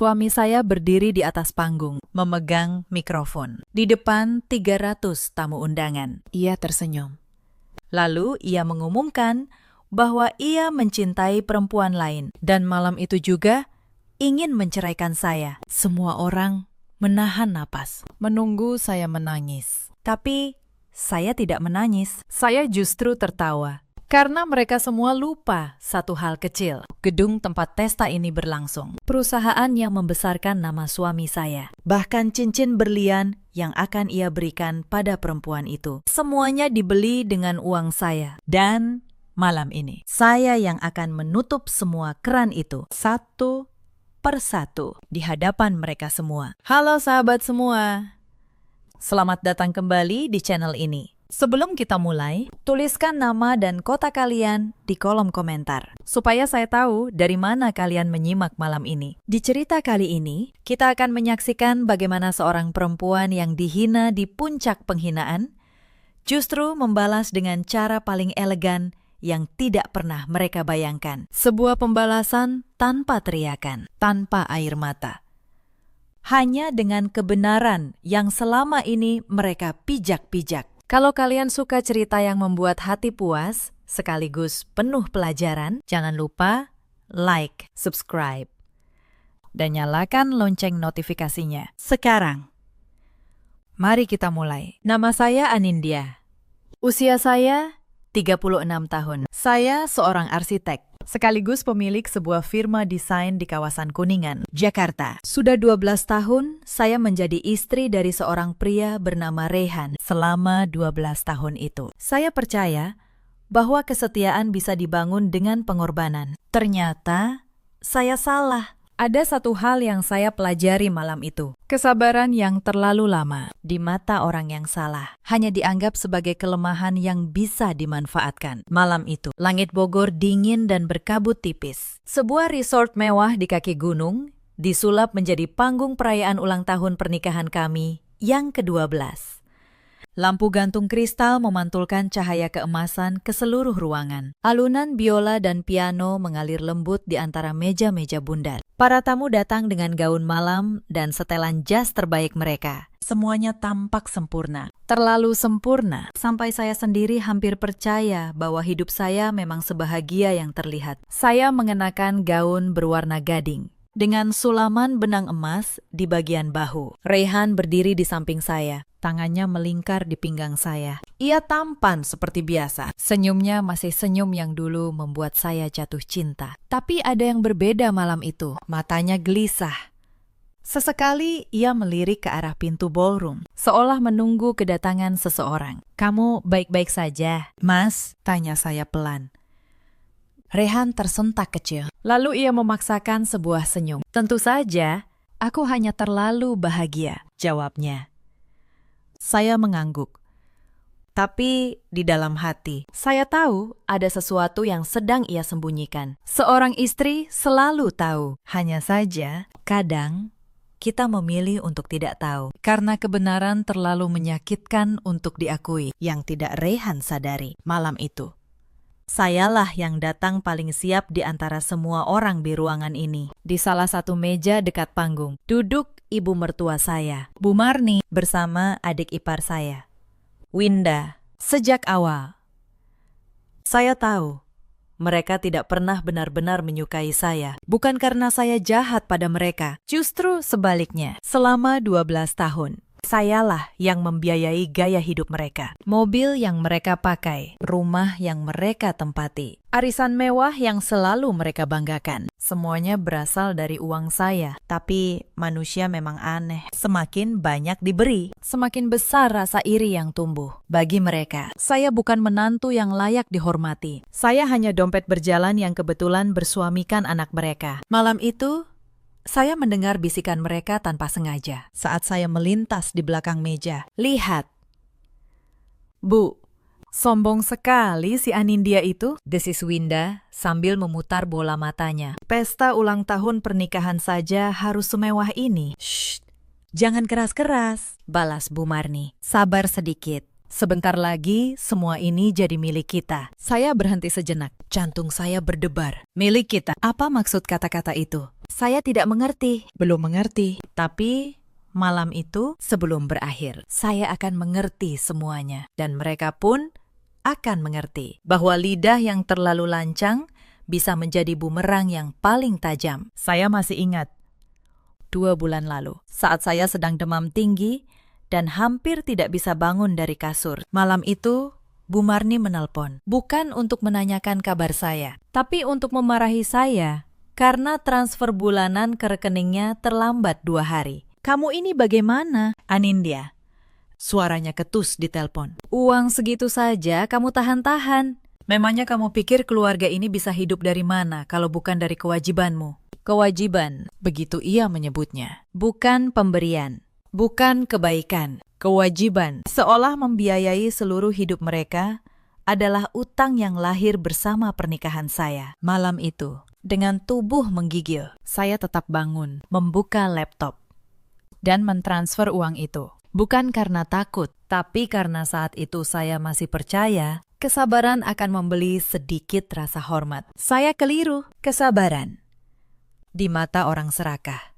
Suami saya berdiri di atas panggung, memegang mikrofon. Di depan 300 tamu undangan. Ia tersenyum. Lalu ia mengumumkan bahwa ia mencintai perempuan lain. Dan malam itu juga ingin menceraikan saya. Semua orang menahan napas, menunggu saya menangis. Tapi saya tidak menangis. Saya justru tertawa. Karena mereka semua lupa satu hal kecil. Gedung tempat pesta ini berlangsung. Perusahaan yang membesarkan nama suami saya. Bahkan cincin berlian yang akan ia berikan pada perempuan itu. Semuanya dibeli dengan uang saya. Dan malam ini, saya yang akan menutup semua keran itu. Satu persatu di hadapan mereka semua. Halo sahabat semua. Selamat datang kembali di channel ini. Sebelum kita mulai, tuliskan nama dan kota kalian di kolom komentar, supaya saya tahu dari mana kalian menyimak malam ini. Di cerita kali ini, kita akan menyaksikan bagaimana seorang perempuan yang dihina di puncak penghinaan, justru membalas dengan cara paling elegan yang tidak pernah mereka bayangkan. Sebuah pembalasan tanpa teriakan, tanpa air mata. Hanya dengan kebenaran yang selama ini mereka pijak-pijak. Kalau kalian suka cerita yang membuat hati puas, sekaligus penuh pelajaran, jangan lupa like, subscribe, dan nyalakan lonceng notifikasinya. Sekarang, mari kita mulai. Nama saya Anindya. Usia saya 36 tahun. Saya seorang arsitek, sekaligus pemilik sebuah firma desain di kawasan Kuningan, Jakarta. Sudah 12 tahun, saya menjadi istri dari seorang pria bernama Rehan selama 12 tahun itu. Saya percaya bahwa kesetiaan bisa dibangun dengan pengorbanan. Ternyata, saya salah. Ada satu hal yang saya pelajari malam itu. Kesabaran yang terlalu lama di mata orang yang salah hanya dianggap sebagai kelemahan yang bisa dimanfaatkan. Malam itu, langit Bogor dingin dan berkabut tipis. Sebuah resort mewah di kaki gunung disulap menjadi panggung perayaan ulang tahun pernikahan kami yang ke-12. Lampu gantung kristal memantulkan cahaya keemasan ke seluruh ruangan. Alunan biola dan piano mengalir lembut di antara meja-meja bundar. Para tamu datang dengan gaun malam dan setelan jas terbaik mereka. Semuanya tampak sempurna. Terlalu sempurna, sampai saya sendiri hampir percaya bahwa hidup saya memang sebahagia yang terlihat. Saya mengenakan gaun berwarna gading, dengan sulaman benang emas di bagian bahu. Rehan berdiri di samping saya. Tangannya melingkar di pinggang saya. Ia tampan seperti biasa. Senyumnya masih senyum yang dulu membuat saya jatuh cinta. Tapi ada yang berbeda malam itu. Matanya gelisah. Sesekali ia melirik ke arah pintu ballroom, seolah menunggu kedatangan seseorang. "Kamu baik-baik saja, Mas?" tanya saya pelan. Rehan tersentak kecil. Lalu ia memaksakan sebuah senyum. "Tentu saja, aku hanya terlalu bahagia," jawabnya. Saya mengangguk. Tapi di dalam hati, saya tahu ada sesuatu yang sedang ia sembunyikan. Seorang istri selalu tahu. Hanya saja, kadang kita memilih untuk tidak tahu. Karena kebenaran terlalu menyakitkan untuk diakui, yang tidak Rehan sadari malam itu. Sayalah yang datang paling siap di antara semua orang di ruangan ini. Di salah satu meja dekat panggung, duduk ibu mertua saya, Bu Marni, bersama adik ipar saya, Winda. Sejak awal, saya tahu mereka tidak pernah benar-benar menyukai saya. Bukan karena saya jahat pada mereka, justru sebaliknya. Selama 12 tahun, sayalah yang membiayai gaya hidup mereka. Mobil yang mereka pakai, rumah yang mereka tempati, arisan mewah yang selalu mereka banggakan. Semuanya berasal dari uang saya. Tapi manusia memang aneh. Semakin banyak diberi, semakin besar rasa iri yang tumbuh. Bagi mereka, saya bukan menantu yang layak dihormati. Saya hanya dompet berjalan yang kebetulan bersuamikan anak mereka. Malam itu, saya mendengar bisikan mereka tanpa sengaja saat saya melintas di belakang meja. "Lihat, Bu, sombong sekali si Anindya itu," desis Winda sambil memutar bola matanya. "Pesta ulang tahun pernikahan saja harus semewah ini." "Shh, jangan keras-keras," balas Bu Marni. "Sabar sedikit. Sebentar lagi semua ini jadi milik kita." Saya berhenti sejenak. Jantung saya berdebar. Milik kita? Apa maksud kata-kata itu? Saya tidak mengerti. Belum mengerti. Tapi malam itu sebelum berakhir, saya akan mengerti semuanya. Dan mereka pun akan mengerti bahwa lidah yang terlalu lancang bisa menjadi bumerang yang paling tajam. Saya masih ingat 2 bulan lalu, saat saya sedang demam tinggi dan hampir tidak bisa bangun dari kasur. Malam itu, Bu Marni menelpon, bukan untuk menanyakan kabar saya, tapi untuk memarahi saya karena transfer bulanan ke rekeningnya terlambat 2 hari. Kamu ini bagaimana, Anindya? Suaranya ketus di telepon. Uang segitu saja kamu tahan-tahan. Memangnya kamu pikir keluarga ini bisa hidup dari mana kalau bukan dari kewajibanmu? Kewajiban, begitu ia menyebutnya. Bukan pemberian, bukan kebaikan. Kewajiban, seolah membiayai seluruh hidup mereka, adalah utang yang lahir bersama pernikahan saya. Malam itu, dengan tubuh menggigil, saya tetap bangun, membuka laptop, dan mentransfer uang itu. Bukan karena takut, tapi karena saat itu saya masih percaya kesabaran akan membeli sedikit rasa hormat. Saya keliru. Kesabaran di mata orang serakah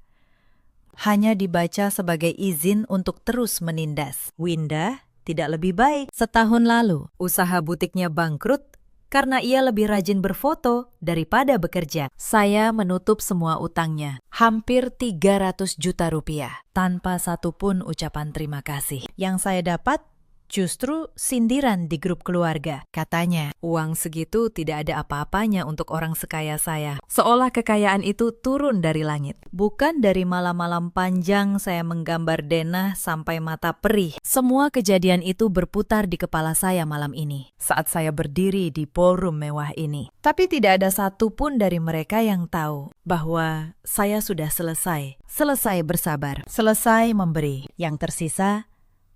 hanya dibaca sebagai izin untuk terus menindas. Winda tidak lebih baik. Setahun lalu, usaha butiknya bangkrut karena ia lebih rajin berfoto daripada bekerja. Saya menutup semua utangnya, hampir 300 juta rupiah, tanpa satupun ucapan terima kasih. Yang saya dapat justru sindiran di grup keluarga. Katanya, uang segitu tidak ada apa-apanya untuk orang sekaya saya. Seolah kekayaan itu turun dari langit. Bukan dari malam-malam panjang saya menggambar denah sampai mata perih. Semua kejadian itu berputar di kepala saya malam ini, saat saya berdiri di ballroom mewah ini. Tapi tidak ada satupun dari mereka yang tahu bahwa saya sudah selesai bersabar, selesai memberi. Yang tersisa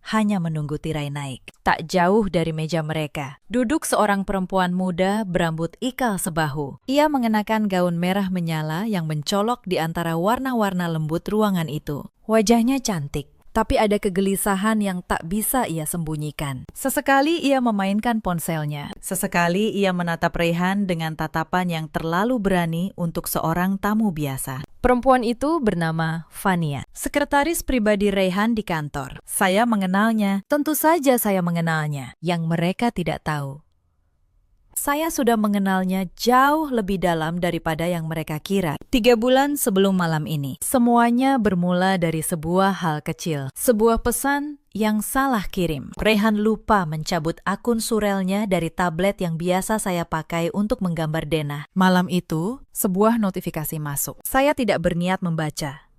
hanya menunggu tirai naik. Tak jauh dari meja mereka, duduk seorang perempuan muda berambut ikal sebahu. Ia mengenakan gaun merah menyala yang mencolok di antara warna-warna lembut ruangan itu. Wajahnya cantik, tapi ada kegelisahan yang tak bisa ia sembunyikan. Sesekali ia memainkan ponselnya. Sesekali ia menatap Rayhan dengan tatapan yang terlalu berani untuk seorang tamu biasa. Perempuan itu bernama Fania, sekretaris pribadi Rayhan di kantor. Saya mengenalnya, tentu saja saya mengenalnya. Yang mereka tidak tahu, saya sudah mengenalnya jauh lebih dalam daripada yang mereka kira. 3 bulan sebelum malam ini, semuanya bermula dari sebuah hal kecil. Sebuah pesan yang salah kirim. Rayhan lupa mencabut akun surelnya dari tablet yang biasa saya pakai untuk menggambar denah. Malam itu, sebuah notifikasi masuk. Saya tidak berniat membaca,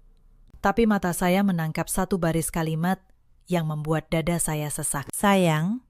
tapi mata saya menangkap satu baris kalimat yang membuat dada saya sesak. Sayang,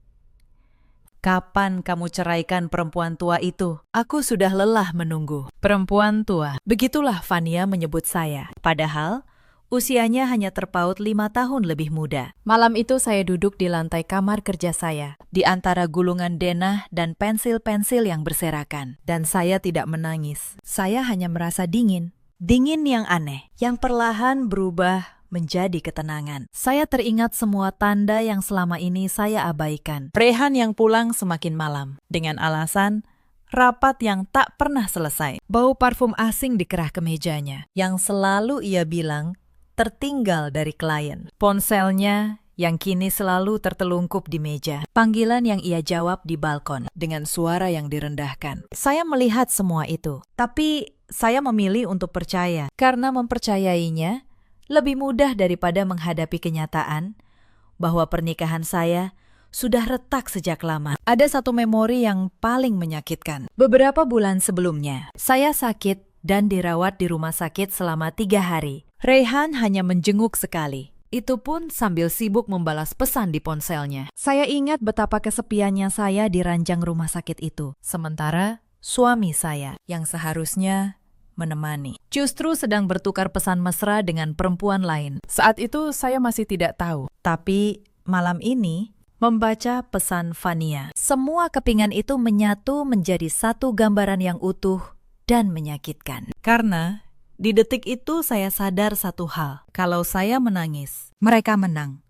kapan kamu ceraikan perempuan tua itu? Aku sudah lelah menunggu. Perempuan tua, begitulah Fania menyebut saya. Padahal usianya hanya terpaut 5 tahun lebih muda. Malam itu saya duduk di lantai kamar kerja saya, di antara gulungan denah dan pensil-pensil yang berserakan. Dan saya tidak menangis. Saya hanya merasa dingin. Dingin yang aneh, yang perlahan berubah menjadi ketenangan. Saya teringat semua tanda yang selama ini saya abaikan. Rayhan yang pulang semakin malam, dengan alasan rapat yang tak pernah selesai. Bau parfum asing dikerah ke mejanya, yang selalu ia bilang tertinggal dari klien. Ponselnya yang kini selalu tertelungkup di meja. Panggilan yang ia jawab di balkon dengan suara yang direndahkan. Saya melihat semua itu, tapi saya memilih untuk percaya. Karena mempercayainya lebih mudah daripada menghadapi kenyataan bahwa pernikahan saya sudah retak sejak lama. Ada satu memori yang paling menyakitkan. Beberapa bulan sebelumnya, saya sakit dan dirawat di rumah sakit selama 3 hari. Rayhan hanya menjenguk sekali. Itu pun sambil sibuk membalas pesan di ponselnya. Saya ingat betapa kesepiannya saya di ranjang rumah sakit itu. Sementara suami saya yang seharusnya menemani justru sedang bertukar pesan mesra dengan perempuan lain. Saat itu saya masih tidak tahu. Tapi malam ini, membaca pesan Fania, semua kepingan itu menyatu menjadi satu gambaran yang utuh dan menyakitkan. Karena di detik itu saya sadar satu hal. Kalau saya menangis, mereka menang.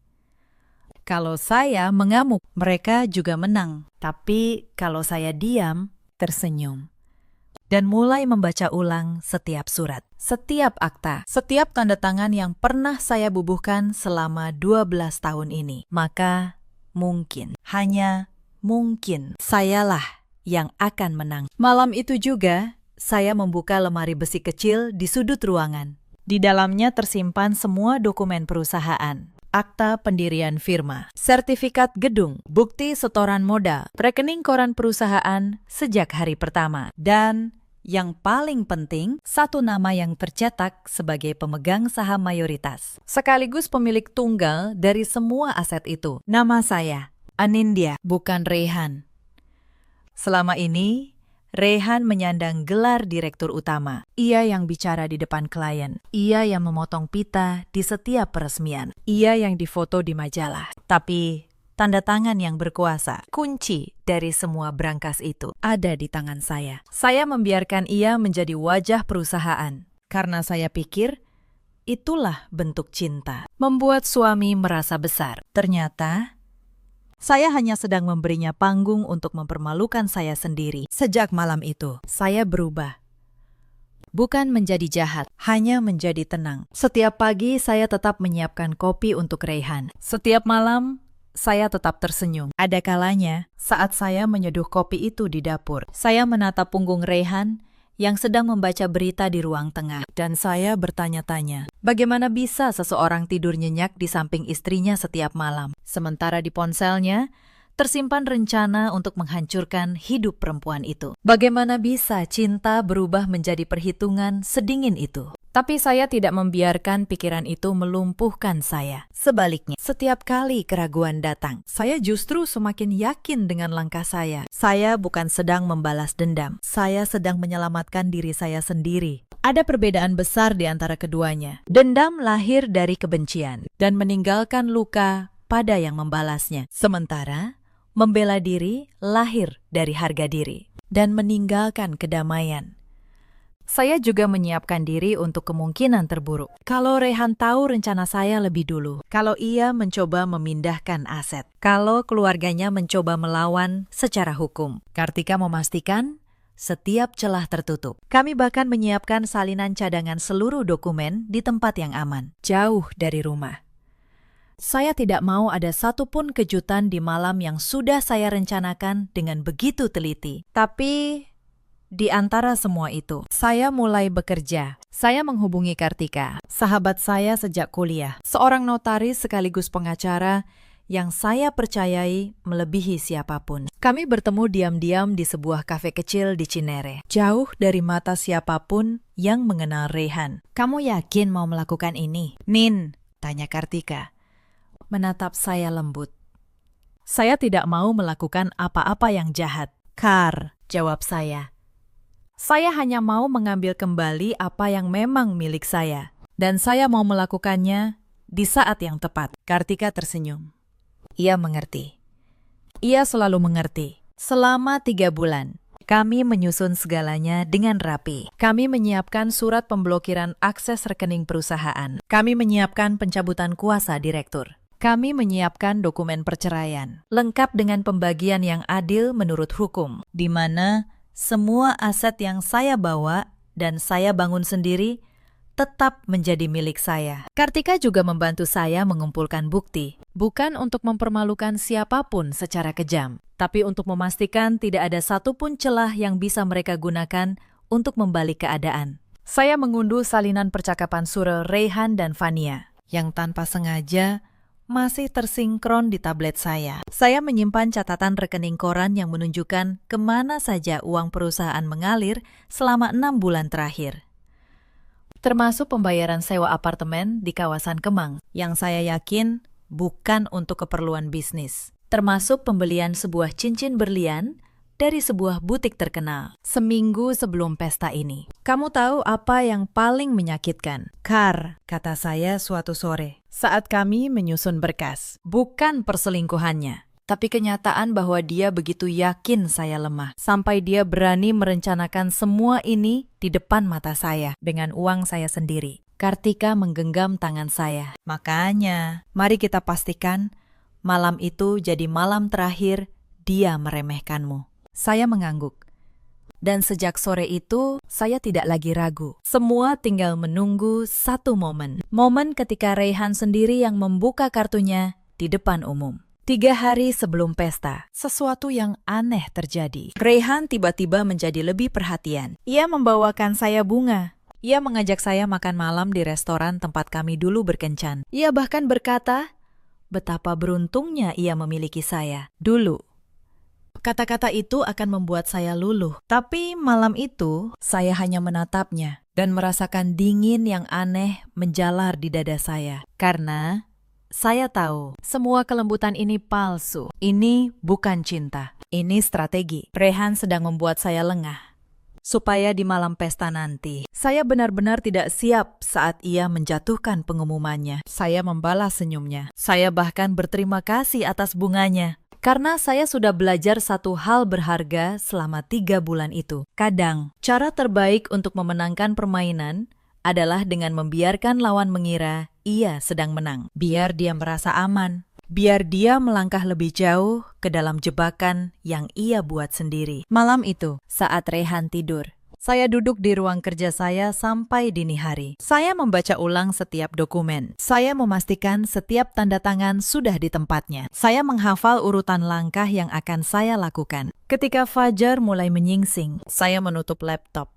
Kalau saya mengamuk, mereka juga menang. Tapi kalau saya diam, tersenyum, dan mulai membaca ulang setiap surat. setiap akta, setiap tanda tangan yang pernah saya bubuhkan selama 12 tahun ini. Maka mungkin, hanya mungkin, sayalah yang akan menang. Malam itu juga, saya membuka lemari besi kecil di sudut ruangan. Di dalamnya tersimpan semua dokumen perusahaan. Akta pendirian firma, sertifikat gedung, bukti setoran modal, rekening koran perusahaan sejak hari pertama, dan yang paling penting, satu nama yang tercetak sebagai pemegang saham mayoritas, sekaligus pemilik tunggal dari semua aset itu. Nama saya, Anindya, bukan Rehan. Selama ini, Rehan menyandang gelar direktur utama. Ia yang bicara di depan klien. Ia yang memotong pita di setiap peresmian. Ia yang difoto di majalah. Tapi tanda tangan yang berkuasa, kunci dari semua brankas itu, ada di tangan saya. Saya membiarkan ia menjadi wajah perusahaan. Karena saya pikir, itulah bentuk cinta. Membuat suami merasa besar. Ternyata, saya hanya sedang memberinya panggung untuk mempermalukan saya sendiri. Sejak malam itu, saya berubah. Bukan menjadi jahat, hanya menjadi tenang. Setiap pagi, saya tetap menyiapkan kopi untuk Rehan. Setiap malam, saya tetap tersenyum. Ada kalanya, saat saya menyeduh kopi itu di dapur, saya menatap punggung Rehan yang sedang membaca berita di ruang tengah. Dan saya bertanya-tanya, bagaimana bisa seseorang tidur nyenyak di samping istrinya setiap malam, sementara di ponselnya tersimpan rencana untuk menghancurkan hidup perempuan itu. Bagaimana bisa cinta berubah menjadi perhitungan sedingin itu? Tapi saya tidak membiarkan pikiran itu melumpuhkan saya. Sebaliknya, setiap kali keraguan datang, saya justru semakin yakin dengan langkah saya. Saya bukan sedang membalas dendam. Saya sedang menyelamatkan diri saya sendiri. Ada perbedaan besar di antara keduanya. Dendam lahir dari kebencian dan meninggalkan luka pada yang membalasnya. Sementara, membela diri lahir dari harga diri dan meninggalkan kedamaian. Saya juga menyiapkan diri untuk kemungkinan terburuk. Kalau Rehan tahu rencana saya lebih dulu, kalau ia mencoba memindahkan aset, kalau keluarganya mencoba melawan secara hukum, Kartika memastikan setiap celah tertutup. Kami bahkan menyiapkan salinan cadangan seluruh dokumen di tempat yang aman, jauh dari rumah. Saya tidak mau ada satupun kejutan di malam yang sudah saya rencanakan dengan begitu teliti. Tapi di antara semua itu, saya mulai bekerja. Saya menghubungi Kartika, sahabat saya sejak kuliah, seorang notaris sekaligus pengacara yang saya percayai melebihi siapapun. Kami bertemu diam-diam di sebuah kafe kecil di Cinere, jauh dari mata siapapun yang mengenal Rehan. "Kamu yakin mau melakukan ini, Nin?" tanya Kartika, menatap saya lembut. "Saya tidak mau melakukan apa-apa yang jahat, Kar," jawab saya. "Saya hanya mau mengambil kembali apa yang memang milik saya. Dan saya mau melakukannya di saat yang tepat." Kartika tersenyum. Ia mengerti. Ia selalu mengerti. Selama 3 bulan, kami menyusun segalanya dengan rapi. Kami menyiapkan surat pemblokiran akses rekening perusahaan. Kami menyiapkan pencabutan kuasa direktur. Kami menyiapkan dokumen perceraian, lengkap dengan pembagian yang adil menurut hukum, di mana semua aset yang saya bawa dan saya bangun sendiri tetap menjadi milik saya. Kartika juga membantu saya mengumpulkan bukti, bukan untuk mempermalukan siapapun secara kejam, tapi untuk memastikan tidak ada satupun celah yang bisa mereka gunakan untuk membalik keadaan. Saya mengunduh salinan percakapan surel Rehan dan Fania, yang tanpa sengaja masih tersinkron di tablet saya. Saya menyimpan catatan rekening koran yang menunjukkan kemana saja uang perusahaan mengalir selama 6 bulan terakhir. Termasuk pembayaran sewa apartemen di kawasan Kemang, yang saya yakin bukan untuk keperluan bisnis. Termasuk pembelian sebuah cincin berlian dari sebuah butik terkenal seminggu sebelum pesta ini. "Kamu tahu apa yang paling menyakitkan, Kar?" kata saya suatu sore saat kami menyusun berkas. Bukan perselingkuhannya, tapi kenyataan bahwa dia begitu yakin saya lemah, sampai dia berani merencanakan semua ini di depan mata saya dengan uang saya sendiri. Kartika menggenggam tangan saya. "Makanya, mari kita pastikan malam itu jadi malam terakhir dia meremehkanmu." Saya mengangguk. Dan sejak sore itu, saya tidak lagi ragu. Semua tinggal menunggu satu momen. Momen ketika Rayhan sendiri yang membuka kartunya di depan umum. 3 hari sebelum pesta, sesuatu yang aneh terjadi. Rayhan tiba-tiba menjadi lebih perhatian. Ia membawakan saya bunga. Ia mengajak saya makan malam di restoran tempat kami dulu berkencan. Ia bahkan berkata, betapa beruntungnya ia memiliki saya dulu. Kata-kata itu akan membuat saya luluh. Tapi malam itu, saya hanya menatapnya dan merasakan dingin yang aneh menjalar di dada saya. Karena saya tahu semua kelembutan ini palsu. Ini bukan cinta. Ini strategi. Rayhan sedang membuat saya lengah. Supaya di malam pesta nanti, saya benar-benar tidak siap saat ia menjatuhkan pengumumannya. Saya membalas senyumnya. Saya bahkan berterima kasih atas bunganya. Karena saya sudah belajar satu hal berharga selama 3 bulan itu. Kadang, cara terbaik untuk memenangkan permainan adalah dengan membiarkan lawan mengira ia sedang menang. Biar dia merasa aman. Biar dia melangkah lebih jauh ke dalam jebakan yang ia buat sendiri. Malam itu, saat Rayhan tidur, saya duduk di ruang kerja saya sampai dini hari. Saya membaca ulang setiap dokumen. Saya memastikan setiap tanda tangan sudah di tempatnya. Saya menghafal urutan langkah yang akan saya lakukan. Ketika fajar mulai menyingsing, saya menutup laptop.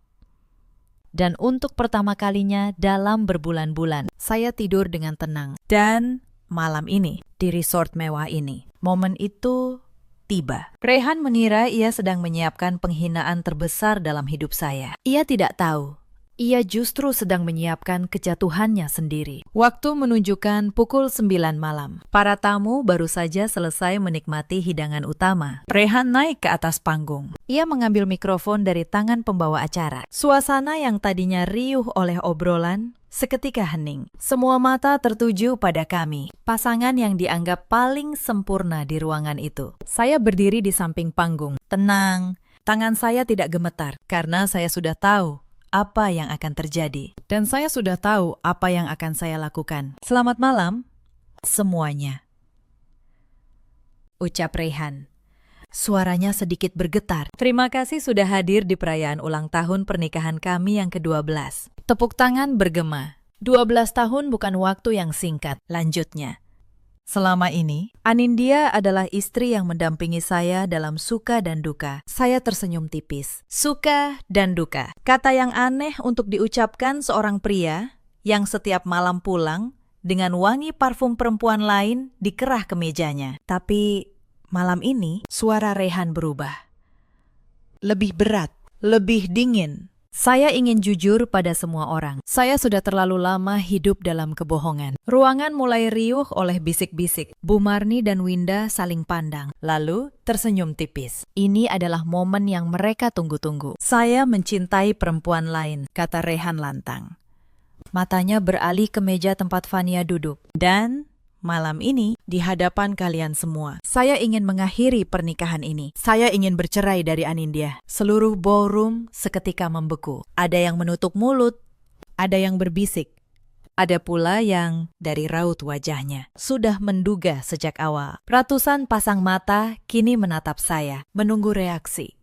Dan untuk pertama kalinya dalam berbulan-bulan, saya tidur dengan tenang. Dan malam ini, di resort mewah ini, momen itu tiba. Rayhan mengira ia sedang menyiapkan penghinaan terbesar dalam hidup saya. Ia tidak tahu. Ia justru sedang menyiapkan kejatuhannya sendiri. Waktu menunjukkan pukul 9 malam. Para tamu baru saja selesai menikmati hidangan utama. Rayhan naik ke atas panggung. Ia mengambil mikrofon dari tangan pembawa acara. Suasana yang tadinya riuh oleh obrolan seketika hening. Semua mata tertuju pada kami, pasangan yang dianggap paling sempurna di ruangan itu. Saya berdiri di samping panggung, tenang. Tangan saya tidak gemetar, karena saya sudah tahu apa yang akan terjadi. Dan saya sudah tahu apa yang akan saya lakukan. Selamat malam, semuanya. Ucap Rayhan. Suaranya sedikit bergetar. Terima kasih sudah hadir di perayaan ulang tahun pernikahan kami yang ke-12. Tepuk tangan bergema. 12 tahun bukan waktu yang singkat. Lanjutnya. Selama ini, Anindya adalah istri yang mendampingi saya dalam suka dan duka. Saya tersenyum tipis. Suka dan duka. Kata yang aneh untuk diucapkan seorang pria yang setiap malam pulang dengan wangi parfum perempuan lain dikerah ke mejanya. Tapi malam ini, suara Rayhan berubah. Lebih berat, lebih dingin. Saya ingin jujur pada semua orang. Saya sudah terlalu lama hidup dalam kebohongan. Ruangan mulai riuh oleh bisik-bisik. Bu Marni dan Winda saling pandang, lalu tersenyum tipis. Ini adalah momen yang mereka tunggu-tunggu. Saya mencintai perempuan lain, kata Rayhan lantang. Matanya beralih ke meja tempat Fania duduk. Dan malam ini, di hadapan kalian semua, saya ingin mengakhiri pernikahan ini. Saya ingin bercerai dari Anindya. Seluruh ballroom seketika membeku. Ada yang menutup mulut, ada yang berbisik. Ada pula yang, dari raut wajahnya, sudah menduga sejak awal. Ratusan pasang mata kini menatap saya, menunggu reaksi.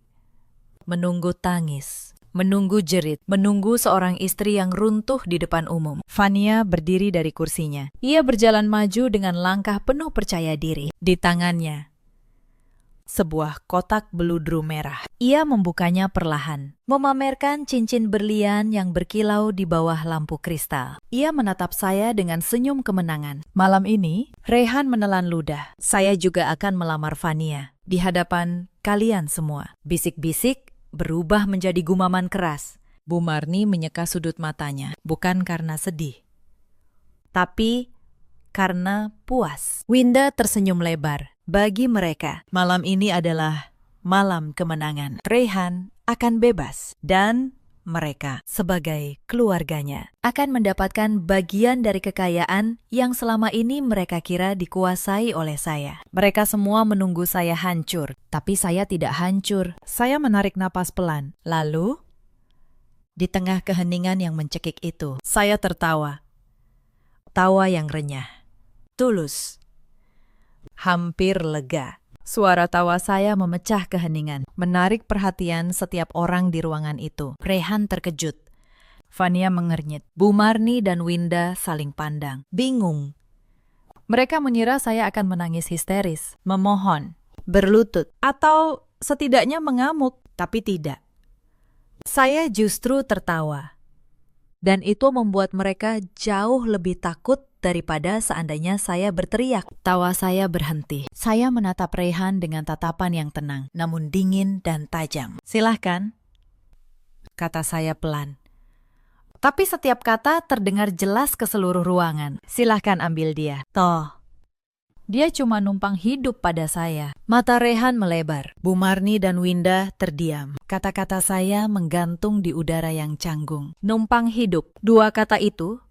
Menunggu tangis. Menunggu jerit, menunggu seorang istri yang runtuh di depan umum. Fania berdiri dari kursinya. Ia berjalan maju dengan langkah penuh percaya diri. Di tangannya, sebuah kotak beludru merah. Ia membukanya perlahan, memamerkan cincin berlian yang berkilau di bawah lampu kristal. Ia menatap saya dengan senyum kemenangan. Malam ini, Rayhan menelan ludah. Saya juga akan melamar Fania di hadapan kalian semua. Bisik-bisik berubah menjadi gumaman keras. Bu Marni menyeka sudut matanya, bukan karena sedih, tapi karena puas. Winda tersenyum lebar. Bagi mereka, malam ini adalah malam kemenangan. Rayhan akan bebas, dan mereka sebagai keluarganya akan mendapatkan bagian dari kekayaan yang selama ini mereka kira dikuasai oleh saya. Mereka semua menunggu saya hancur, tapi saya tidak hancur. Saya menarik napas pelan. Lalu, di tengah keheningan yang mencekik itu, saya tertawa. Tawa yang renyah, tulus, hampir lega. Suara tawa saya memecah keheningan, menarik perhatian setiap orang di ruangan itu. Rehan terkejut. Fania mengernyit. Bu Marni dan Winda saling pandang, bingung. Mereka mengira saya akan menangis histeris, memohon, berlutut, atau setidaknya mengamuk, tapi tidak. Saya justru tertawa. Dan itu membuat mereka jauh lebih takut daripada seandainya saya berteriak. Tawa saya berhenti. Saya menatap Rehan dengan tatapan yang tenang, namun dingin dan tajam. "Silahkan," kata saya pelan. Tapi setiap kata terdengar jelas ke seluruh ruangan. "Silahkan ambil dia. Toh, dia cuma numpang hidup pada saya." Mata Rehan melebar. Bu Marni dan Winda terdiam. Kata-kata saya menggantung di udara yang canggung. Numpang hidup. Dua kata itu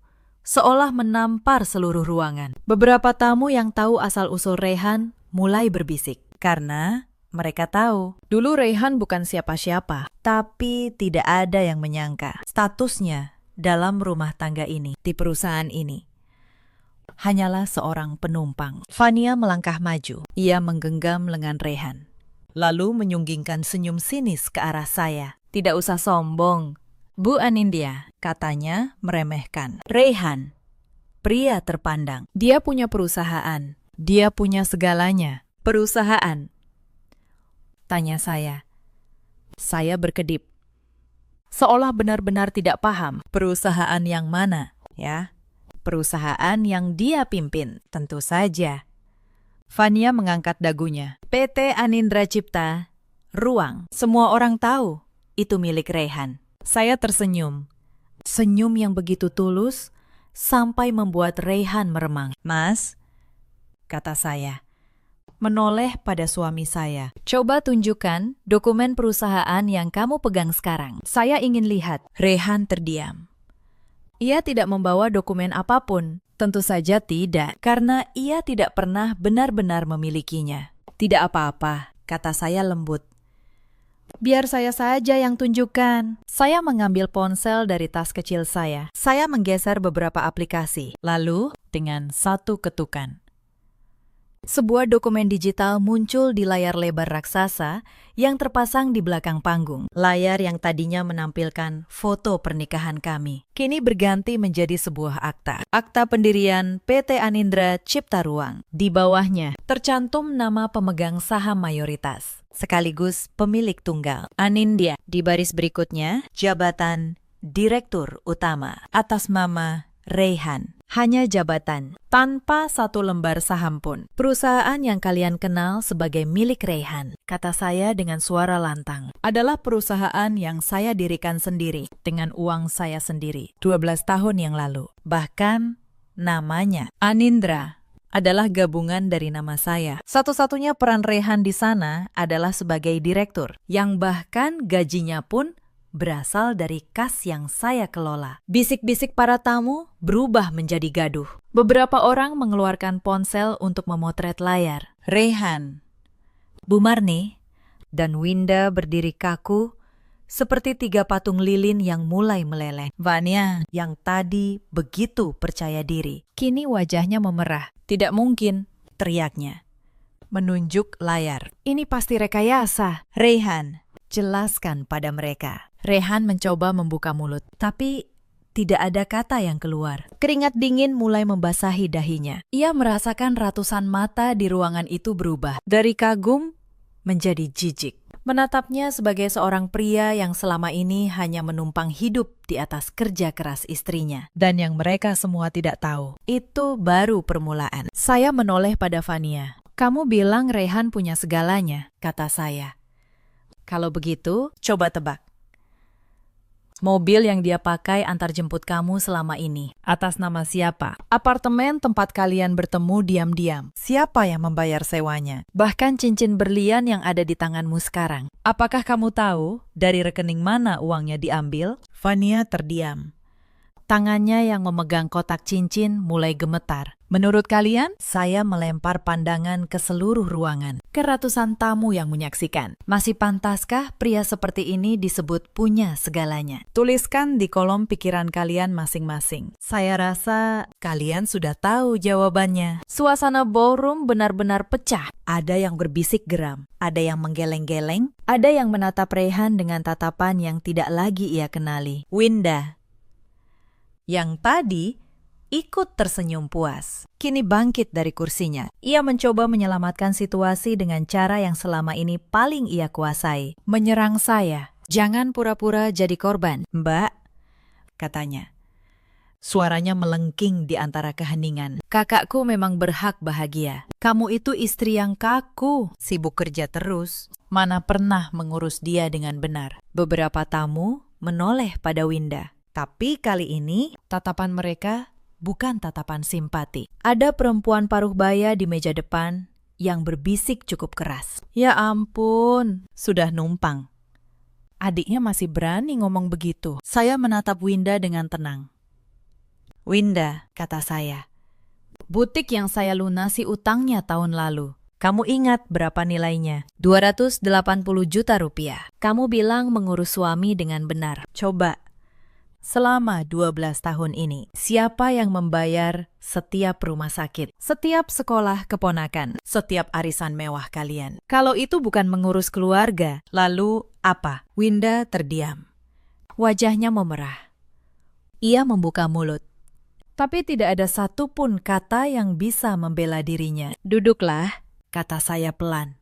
seolah menampar seluruh ruangan. Beberapa tamu yang tahu asal-usul Rehan mulai berbisik. Karena mereka tahu, dulu Rehan bukan siapa-siapa. Tapi tidak ada yang menyangka statusnya dalam rumah tangga ini, di perusahaan ini. Hanyalah seorang penumpang. Fania melangkah maju. Ia menggenggam lengan Rehan, lalu menyunggingkan senyum sinis ke arah saya. "Tidak usah sombong, Bu Anindya," katanya meremehkan. "Rehan, pria terpandang. Dia punya perusahaan. Dia punya segalanya." "Perusahaan?" tanya saya. Saya berkedip, seolah benar-benar tidak paham. "Perusahaan yang mana, ya?" "Perusahaan yang dia pimpin, tentu saja." Fania mengangkat dagunya. "PT Anindra Cipta, Ruang. Semua orang tahu itu milik Rehan." Saya tersenyum. Senyum yang begitu tulus sampai membuat Rehan meremang. "Mas," kata saya, menoleh pada suami saya. "Coba tunjukkan dokumen perusahaan yang kamu pegang sekarang. Saya ingin lihat." Rehan terdiam. Ia tidak membawa dokumen apapun. Tentu saja tidak, karena ia tidak pernah benar-benar memilikinya. "Tidak apa-apa," kata saya lembut. "Biar saya saja yang tunjukkan." Saya mengambil ponsel dari tas kecil saya. Saya menggeser beberapa aplikasi. Lalu, dengan satu ketukan, sebuah dokumen digital muncul di layar lebar raksasa yang terpasang di belakang panggung. Layar yang tadinya menampilkan foto pernikahan kami, kini berganti menjadi sebuah akta. Akta pendirian PT Anindra Cipta Ruang. Di bawahnya tercantum nama pemegang saham mayoritas, sekaligus pemilik tunggal, Anindya. Di baris berikutnya, jabatan Direktur Utama atas nama Rehan. Hanya jabatan, tanpa satu lembar saham pun. "Perusahaan yang kalian kenal sebagai milik Rehan," kata saya dengan suara lantang, "adalah perusahaan yang saya dirikan sendiri, dengan uang saya sendiri, 12 tahun yang lalu. Bahkan namanya Anindra adalah gabungan dari nama saya. Satu-satunya peran Rehan di sana adalah sebagai direktur, yang bahkan gajinya pun berasal dari kas yang saya kelola." Bisik-bisik para tamu berubah menjadi gaduh. Beberapa orang mengeluarkan ponsel untuk memotret layar. Rehan, Bu Marni, dan Winda berdiri kaku seperti 3 patung lilin yang mulai meleleh. Fania, yang tadi begitu percaya diri, kini wajahnya memerah. "Tidak mungkin," teriaknya, menunjuk layar. "Ini pasti rekayasa." "Rehan, jelaskan pada mereka." Rehan mencoba membuka mulut, tapi tidak ada kata yang keluar. Keringat dingin mulai membasahi dahinya. Ia merasakan ratusan mata di ruangan itu berubah, dari kagum menjadi jijik. Menatapnya sebagai seorang pria yang selama ini hanya menumpang hidup di atas kerja keras istrinya. Dan yang mereka semua tidak tahu, itu baru permulaan. Saya menoleh pada Fania. "Kamu bilang Rehan punya segalanya," kata saya. "Kalau begitu, coba tebak. Mobil yang dia pakai antar jemput kamu selama ini, atas nama siapa? Apartemen tempat kalian bertemu diam-diam, siapa yang membayar sewanya? Bahkan cincin berlian yang ada di tanganmu sekarang, apakah kamu tahu dari rekening mana uangnya diambil?" Fania terdiam. Tangannya yang memegang kotak cincin mulai gemetar. Menurut kalian, saya melempar pandangan ke seluruh ruangan, ke ratusan tamu yang menyaksikan. Masih pantaskah pria seperti ini disebut punya segalanya? Tuliskan di kolom pikiran kalian masing-masing. Saya rasa kalian sudah tahu jawabannya. Suasana ballroom benar-benar pecah. Ada yang berbisik geram, ada yang menggeleng-geleng, ada yang menatap Rehan dengan tatapan yang tidak lagi ia kenali. Winda, yang tadi ikut tersenyum puas, kini bangkit dari kursinya. Ia mencoba menyelamatkan situasi dengan cara yang selama ini paling ia kuasai. Menyerang saya. Jangan pura-pura jadi korban, Mbak, katanya. Suaranya melengking di antara keheningan. Kakakku memang berhak bahagia. Kamu itu istri yang kaku, sibuk kerja terus. Mana pernah mengurus dia dengan benar. Beberapa tamu menoleh pada Winda. Tapi kali ini tatapan mereka bukan tatapan simpati. Ada perempuan paruh baya di meja depan yang berbisik cukup keras. Ya ampun, sudah numpang. Adiknya masih berani ngomong begitu. Saya menatap Winda dengan tenang. Winda, kata saya. Butik yang saya lunasi utangnya tahun lalu. Kamu ingat berapa nilainya? 280 juta rupiah. Kamu bilang mengurus suami dengan benar. Coba. Selama 12 tahun ini, siapa yang membayar setiap rumah sakit, setiap sekolah keponakan, setiap arisan mewah kalian? Kalau itu bukan mengurus keluarga, lalu apa? Winda terdiam. Wajahnya memerah. Ia membuka mulut. Tapi tidak ada satupun kata yang bisa membela dirinya. Duduklah, kata saya pelan.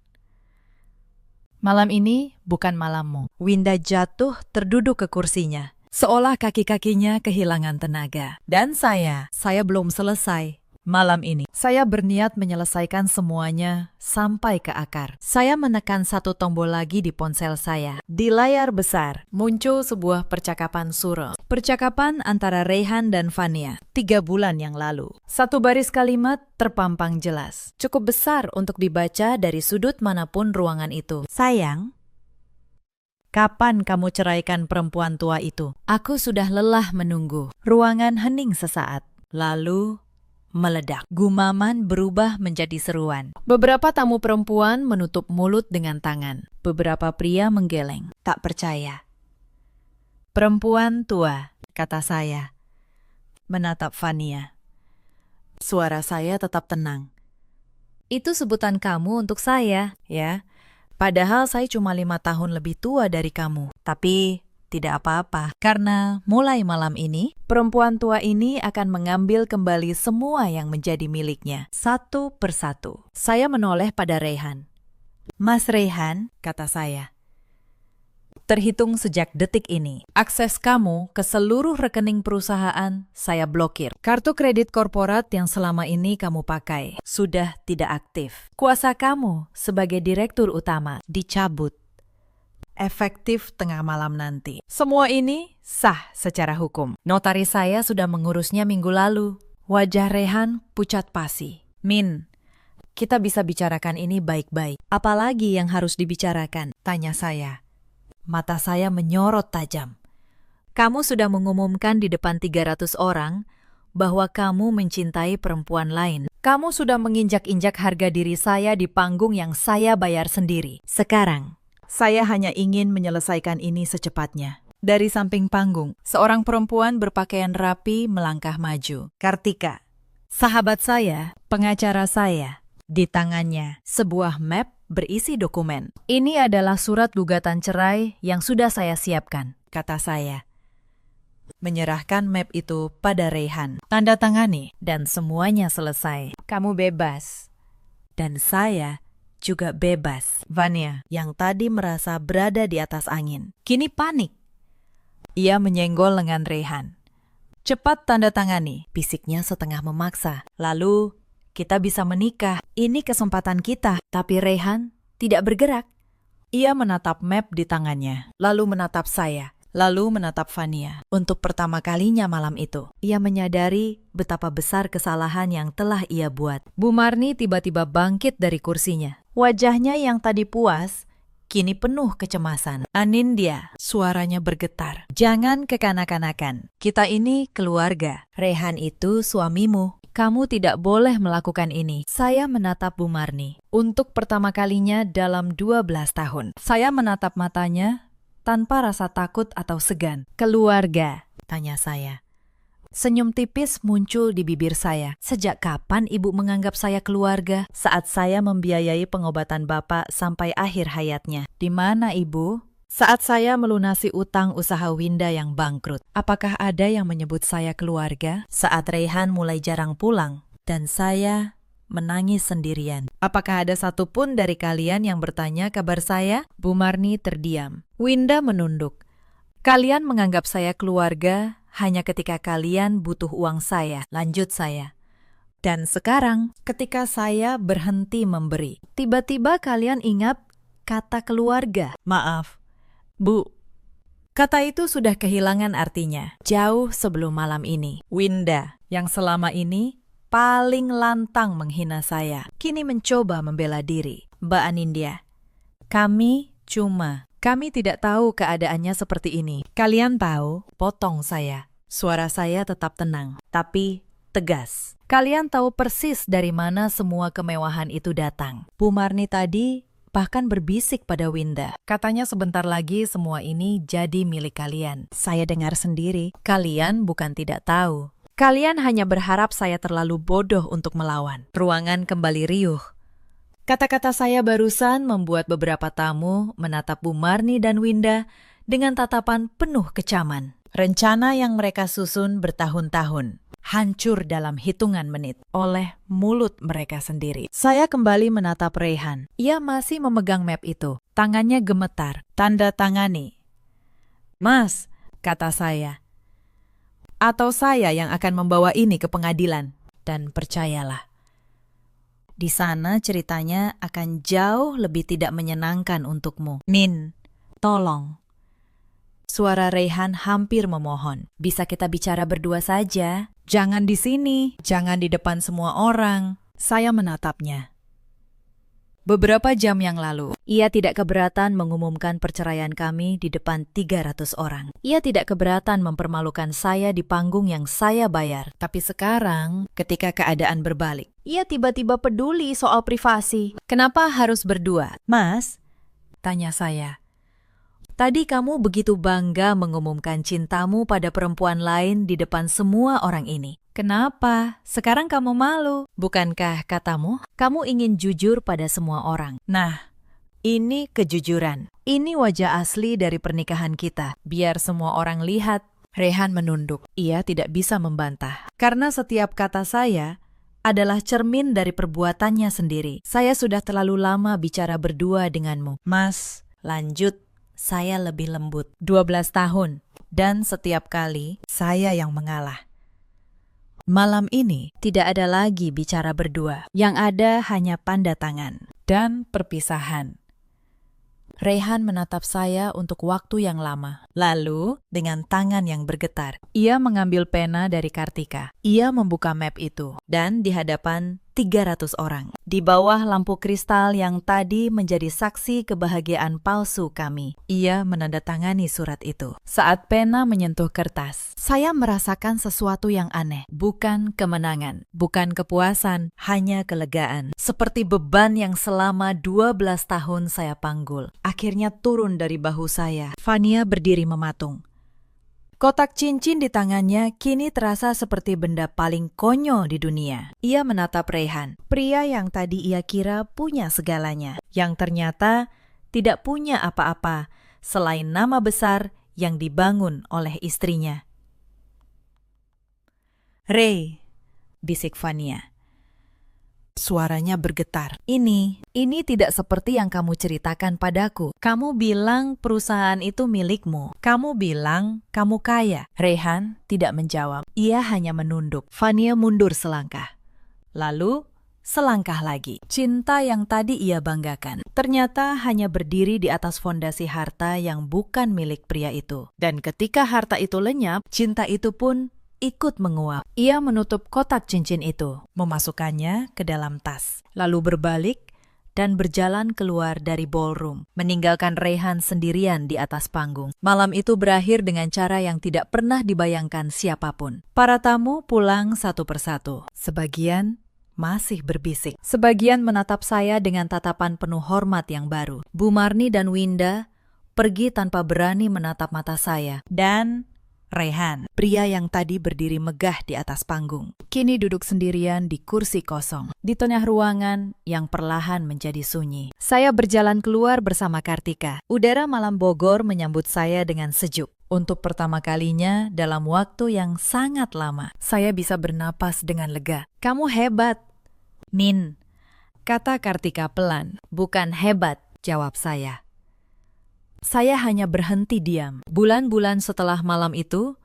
Malam ini bukan malammu. Winda jatuh terduduk ke kursinya. Seolah kaki-kakinya kehilangan tenaga. Dan saya belum selesai. Malam ini, saya berniat menyelesaikan semuanya sampai ke akar. Saya menekan satu tombol lagi di ponsel saya. Di layar besar, muncul sebuah percakapan surel. Percakapan antara Rehan dan Vania, 3 bulan yang lalu. Satu baris kalimat terpampang jelas. Cukup besar untuk dibaca dari sudut manapun ruangan itu. Sayang, kapan kamu ceraikan perempuan tua itu? Aku sudah lelah menunggu. Ruangan hening sesaat. Lalu meledak. Gumaman berubah menjadi seruan. Beberapa tamu perempuan menutup mulut dengan tangan. Beberapa pria menggeleng. Tak percaya. Perempuan tua, kata saya. Menatap Vania. Suara saya tetap tenang. Itu sebutan kamu untuk saya, ya. Padahal saya cuma 5 tahun lebih tua dari kamu. Tapi tidak apa-apa, karena mulai malam ini, perempuan tua ini akan mengambil kembali semua yang menjadi miliknya, satu persatu. Saya menoleh pada Rehan. Mas Rehan, kata saya. Terhitung sejak detik ini, akses kamu ke seluruh rekening perusahaan saya blokir. Kartu kredit korporat yang selama ini kamu pakai sudah tidak aktif. Kuasa kamu sebagai direktur utama dicabut. Efektif tengah malam nanti. Semua ini sah secara hukum. Notaris saya sudah mengurusnya minggu lalu. Wajah Rehan pucat pasi. Min, kita bisa bicarakan ini baik-baik. Apalagi yang harus dibicarakan? Tanya saya. Mata saya menyorot tajam. Kamu sudah mengumumkan di depan 300 orang bahwa kamu mencintai perempuan lain. Kamu sudah menginjak-injak harga diri saya di panggung yang saya bayar sendiri. Sekarang, saya hanya ingin menyelesaikan ini secepatnya. Dari samping panggung, seorang perempuan berpakaian rapi melangkah maju. Kartika, sahabat saya, pengacara saya. Di tangannya, sebuah map berisi dokumen. Ini adalah surat gugatan cerai yang sudah saya siapkan, kata saya. Menyerahkan map itu pada Rehan. Tanda tangani, dan semuanya selesai. Kamu bebas. Dan saya juga bebas. Vania, yang tadi merasa berada di atas angin, kini panik. Ia menyenggol lengan Rehan. Cepat tanda tangani, bisiknya setengah memaksa. Lalu, kita bisa menikah. Ini kesempatan kita. Tapi Rehan tidak bergerak. Ia menatap map di tangannya, lalu menatap saya, lalu menatap Vania. Untuk pertama kalinya malam itu, ia menyadari betapa besar kesalahan yang telah ia buat. Bu Marni tiba-tiba bangkit dari kursinya. Wajahnya yang tadi puas, kini penuh kecemasan. Anindya, suaranya bergetar. Jangan kekanak-kanakan. Kita ini keluarga. Rehan itu suamimu. kamu tidak boleh melakukan ini. Saya menatap Bu Marni. Untuk pertama kalinya dalam 12 tahun. Saya menatap matanya tanpa rasa takut atau segan. Keluarga, tanya saya. Senyum tipis muncul di bibir saya. Sejak kapan Ibu menganggap saya keluarga? Saat saya membiayai pengobatan Bapak sampai akhir hayatnya. Di mana, Ibu? Saat saya melunasi utang usaha Winda yang bangkrut. Apakah ada yang menyebut saya keluarga? Saat Raihan mulai jarang pulang dan saya menangis sendirian. Apakah ada satupun dari kalian yang bertanya kabar saya? Bu Marni terdiam. Winda menunduk. Kalian menganggap saya keluarga hanya ketika kalian butuh uang saya. Lanjut saya. Dan sekarang, ketika saya berhenti memberi, tiba-tiba kalian ingat kata keluarga. Maaf, Bu. Kata itu sudah kehilangan artinya jauh sebelum malam ini. Winda, yang selama ini paling lantang menghina saya, kini mencoba membela diri. Mbak Anindya, kami tidak tahu keadaannya seperti ini. Kalian tahu, potong saya. Suara saya tetap tenang, tapi tegas. Kalian tahu persis dari mana semua kemewahan itu datang. Bu Marni tadi bahkan berbisik pada Winda. Katanya sebentar lagi semua ini jadi milik kalian. Saya dengar sendiri. Kalian bukan tidak tahu. Kalian hanya berharap saya terlalu bodoh untuk melawan. Ruangan kembali riuh. Kata-kata saya barusan membuat beberapa tamu menatap Bu Marni dan Winda dengan tatapan penuh kecaman. Rencana yang mereka susun bertahun-tahun hancur dalam hitungan menit oleh mulut mereka sendiri. Saya kembali menatap Raihan. Ia masih memegang map itu. Tangannya gemetar. Tanda tangani. Mas, kata saya. Atau saya yang akan membawa ini ke pengadilan. Dan percayalah, di sana ceritanya akan jauh lebih tidak menyenangkan untukmu. Min, tolong. Suara Raihan hampir memohon. Bisa kita bicara berdua saja? Jangan di sini, jangan di depan semua orang. Saya menatapnya. Beberapa jam yang lalu, ia tidak keberatan mengumumkan perceraian kami di depan 300 orang. Ia tidak keberatan mempermalukan saya di panggung yang saya bayar. Tapi sekarang, ketika keadaan berbalik, ia tiba-tiba peduli soal privasi. Kenapa harus berdua? Mas, tanya saya. Tadi kamu begitu bangga mengumumkan cintamu pada perempuan lain di depan semua orang ini. Kenapa? Sekarang kamu malu. Bukankah katamu, kamu ingin jujur pada semua orang? Nah, ini kejujuran. Ini wajah asli dari pernikahan kita. Biar semua orang lihat. Raihan menunduk. Ia tidak bisa membantah. Karena setiap kata saya adalah cermin dari perbuatannya sendiri. Saya sudah terlalu lama bicara berdua denganmu. Mas, lanjut. Saya lebih lembut. 12 tahun. Dan setiap kali, saya yang mengalah. Malam ini tidak ada lagi bicara berdua. Yang ada hanya tanda tangan dan perpisahan. Raihan menatap saya untuk waktu yang lama. Lalu, dengan tangan yang bergetar, ia mengambil pena dari Kartika. Ia membuka map itu. Dan di hadapan 300 orang. Di bawah lampu kristal yang tadi menjadi saksi kebahagiaan palsu kami. Ia menandatangani surat itu. Saat pena menyentuh kertas, saya merasakan sesuatu yang aneh. Bukan kemenangan, bukan kepuasan, hanya kelegaan. Seperti beban yang selama 12 tahun saya panggul. Akhirnya turun dari bahu saya. Fania berdiri mematung. Kotak cincin di tangannya kini terasa seperti benda paling konyol di dunia. Ia menatap Raihan, pria yang tadi ia kira punya segalanya, yang ternyata tidak punya apa-apa selain nama besar yang dibangun oleh istrinya. Ray, bisik Fania. Suaranya bergetar. Ini tidak seperti yang kamu ceritakan padaku. Kamu bilang perusahaan itu milikmu. Kamu bilang kamu kaya. Raihan tidak menjawab. Ia hanya menunduk. Fania mundur selangkah. Lalu selangkah lagi. Cinta yang tadi ia banggakan ternyata hanya berdiri di atas fondasi harta yang bukan milik pria itu. Dan ketika harta itu lenyap, cinta itu pun ikut menguap. Ia menutup kotak cincin itu, memasukkannya ke dalam tas, lalu berbalik, dan berjalan keluar dari ballroom, meninggalkan Rehan sendirian di atas panggung. Malam itu berakhir dengan cara yang tidak pernah dibayangkan siapapun. Para tamu pulang satu persatu. Sebagian masih berbisik. Sebagian menatap saya dengan tatapan penuh hormat yang baru. Bu Marni dan Winda pergi tanpa berani menatap mata saya. Dan Rehan, pria yang tadi berdiri megah di atas panggung, kini duduk sendirian di kursi kosong, di tengah ruangan yang perlahan menjadi sunyi. Saya berjalan keluar bersama Kartika. Udara malam Bogor menyambut saya dengan sejuk. Untuk pertama kalinya dalam waktu yang sangat lama, saya bisa bernapas dengan lega. Kamu hebat, Min, kata Kartika pelan. Bukan hebat, jawab saya. Saya hanya berhenti diam. Bulan-bulan setelah malam itu,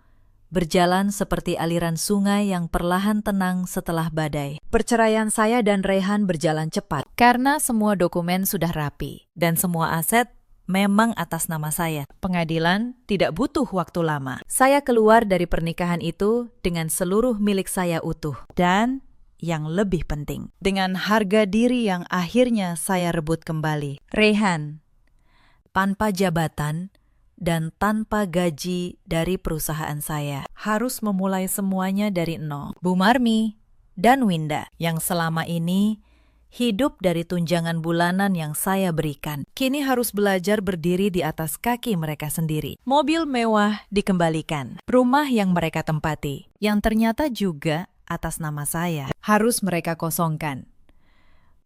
berjalan seperti aliran sungai yang perlahan tenang setelah badai. Perceraian saya dan Rehan berjalan cepat, karena semua dokumen sudah rapi, dan semua aset memang atas nama saya. Pengadilan tidak butuh waktu lama. Saya keluar dari pernikahan itu dengan seluruh milik saya utuh. Dan yang lebih penting, dengan harga diri yang akhirnya saya rebut kembali. Rehan, tanpa jabatan dan tanpa gaji dari perusahaan saya, harus memulai semuanya dari nol. Bu Marmi dan Winda yang selama ini hidup dari tunjangan bulanan yang saya berikan, kini harus belajar berdiri di atas kaki mereka sendiri. Mobil mewah dikembalikan, rumah yang mereka tempati, yang ternyata juga atas nama saya, harus mereka kosongkan.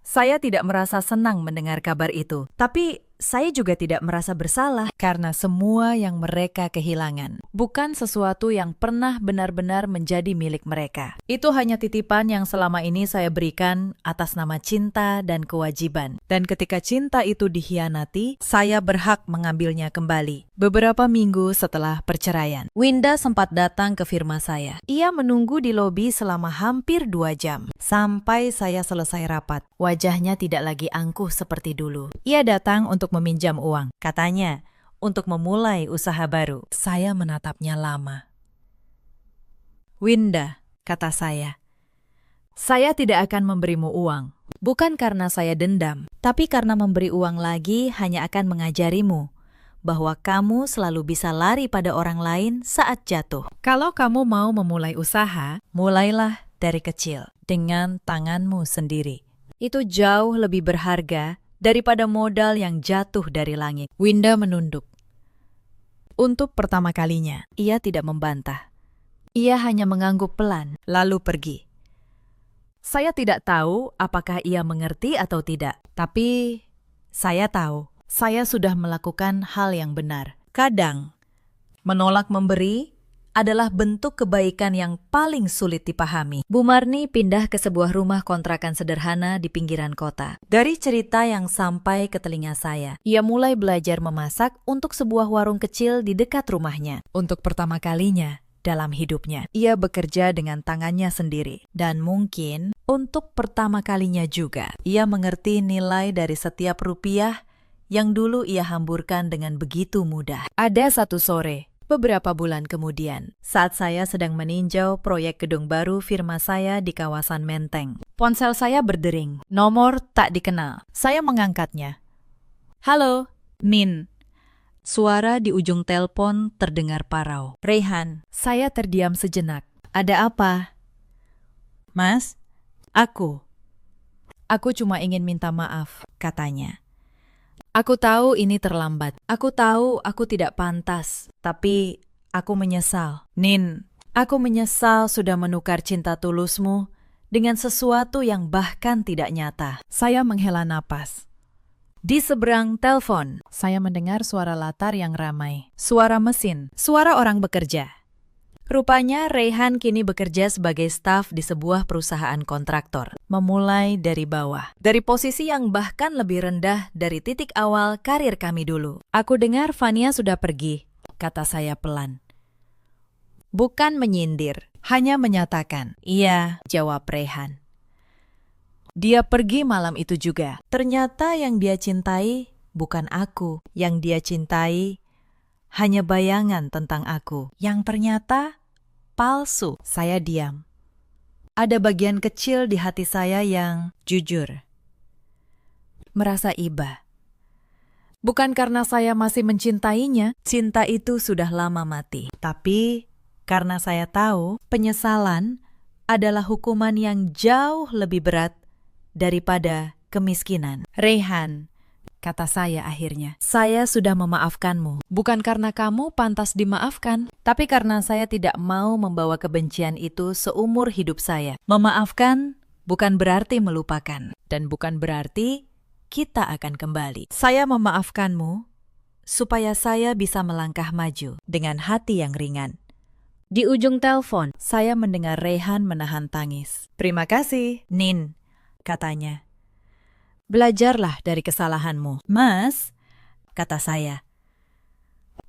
Saya tidak merasa senang mendengar kabar itu, tapi saya juga tidak merasa bersalah karena semua yang mereka kehilangan bukan sesuatu yang pernah benar-benar menjadi milik mereka. Itu hanya titipan yang selama ini saya berikan atas nama cinta dan kewajiban. Dan ketika cinta itu dikhianati, saya berhak mengambilnya kembali. Beberapa minggu setelah perceraian, Winda sempat datang ke firma saya. Ia menunggu di lobi selama hampir 2 jam, sampai saya selesai rapat. Wajahnya tidak lagi angkuh seperti dulu. Ia datang untuk meminjam uang, katanya, untuk memulai usaha baru. Saya menatapnya lama. Winda, kata saya tidak akan memberimu uang. Bukan karena saya dendam, tapi karena memberi uang lagi hanya akan mengajarimu bahwa kamu selalu bisa lari pada orang lain saat jatuh. Kalau kamu mau memulai usaha, mulailah dari kecil, dengan tanganmu sendiri. Itu jauh lebih berharga daripada modal yang jatuh dari langit. Winda menunduk. Untuk pertama kalinya, ia tidak membantah. Ia hanya mengangguk pelan, lalu pergi. Saya tidak tahu apakah ia mengerti atau tidak, tapi saya tahu saya sudah melakukan hal yang benar. Kadang, menolak memberi adalah bentuk kebaikan yang paling sulit dipahami. Bu Marni pindah ke sebuah rumah kontrakan sederhana di pinggiran kota. Dari cerita yang sampai ke telinga saya, ia mulai belajar memasak untuk sebuah warung kecil di dekat rumahnya. Untuk pertama kalinya dalam hidupnya, ia bekerja dengan tangannya sendiri. Dan mungkin untuk pertama kalinya juga, ia mengerti nilai dari setiap rupiah yang dulu ia hamburkan dengan begitu mudah. Ada satu sore, beberapa bulan kemudian, saat saya sedang meninjau proyek gedung baru firma saya di kawasan Menteng, ponsel saya berdering. Nomor tak dikenal. Saya mengangkatnya. Halo, Min. Suara di ujung telepon terdengar parau. Rehan. Saya terdiam sejenak. Ada apa? Mas, aku cuma ingin minta maaf, katanya. Aku tahu ini terlambat. Aku tahu aku tidak pantas. Tapi aku menyesal. Nin, aku menyesal sudah menukar cinta tulusmu dengan sesuatu yang bahkan tidak nyata. Saya menghela napas. Di seberang telepon, saya mendengar suara latar yang ramai. Suara mesin, suara orang bekerja. Rupanya Rehan kini bekerja sebagai staf di sebuah perusahaan kontraktor, memulai dari bawah, dari posisi yang bahkan lebih rendah dari titik awal karir kami dulu. Aku dengar Fania sudah pergi, kata saya pelan. Bukan menyindir, hanya menyatakan. Iya, jawab Rehan. Dia pergi malam itu juga. Ternyata yang dia cintai bukan aku, yang dia cintai hanya bayangan tentang aku, yang ternyata palsu. Saya diam. Ada bagian kecil di hati saya yang jujur. merasa iba. Bukan karena saya masih mencintainya, cinta itu sudah lama mati. Tapi karena saya tahu penyesalan adalah hukuman yang jauh lebih berat daripada kemiskinan. Rayhan, kata saya akhirnya, saya sudah memaafkanmu. Bukan karena kamu pantas dimaafkan, tapi karena saya tidak mau membawa kebencian itu seumur hidup saya. Memaafkan bukan berarti melupakan, dan bukan berarti kita akan kembali. Saya memaafkanmu supaya saya bisa melangkah maju dengan hati yang ringan. Di ujung telepon, saya mendengar Rayhan menahan tangis. Terima kasih, Nin, katanya. Belajarlah dari kesalahanmu. Mas, kata saya.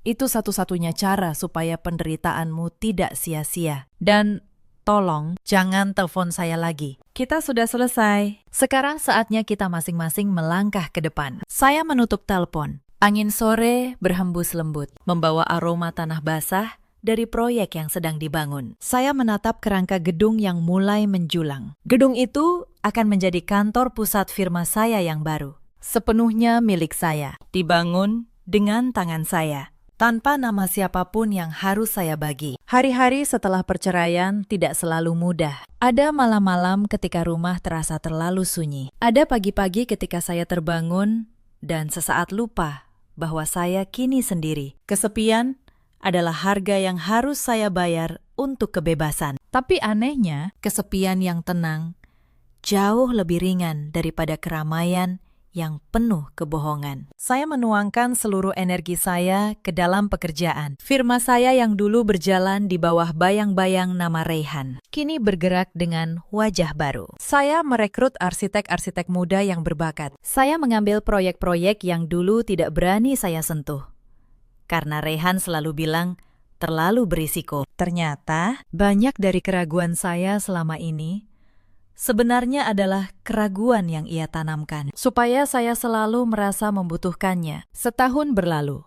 Itu satu-satunya cara supaya penderitaanmu tidak sia-sia. Dan tolong jangan telepon saya lagi. Kita sudah selesai. Sekarang saatnya kita masing-masing melangkah ke depan. Saya menutup telepon. Angin sore berhembus lembut, membawa aroma tanah basah dari proyek yang sedang dibangun. Saya menatap kerangka gedung yang mulai menjulang. Gedung itu akan menjadi kantor pusat firma saya yang baru. Sepenuhnya milik saya. Dibangun dengan tangan saya, tanpa nama siapapun yang harus saya bagi. Hari-hari setelah perceraian tidak selalu mudah. Ada malam-malam ketika rumah terasa terlalu sunyi. Ada pagi-pagi ketika saya terbangun dan sesaat lupa bahwa saya kini sendiri. Kesepian adalah harga yang harus saya bayar untuk kebebasan. Tapi anehnya, kesepian yang tenang jauh lebih ringan daripada keramaian yang penuh kebohongan. Saya menuangkan seluruh energi saya ke dalam pekerjaan. Firma saya yang dulu berjalan di bawah bayang-bayang nama Rayhan, kini bergerak dengan wajah baru. Saya merekrut arsitek-arsitek muda yang berbakat. Saya mengambil proyek-proyek yang dulu tidak berani saya sentuh. Karena Rayhan selalu bilang, terlalu berisiko. Ternyata, banyak dari keraguan saya selama ini sebenarnya adalah keraguan yang ia tanamkan, supaya saya selalu merasa membutuhkannya. Setahun berlalu.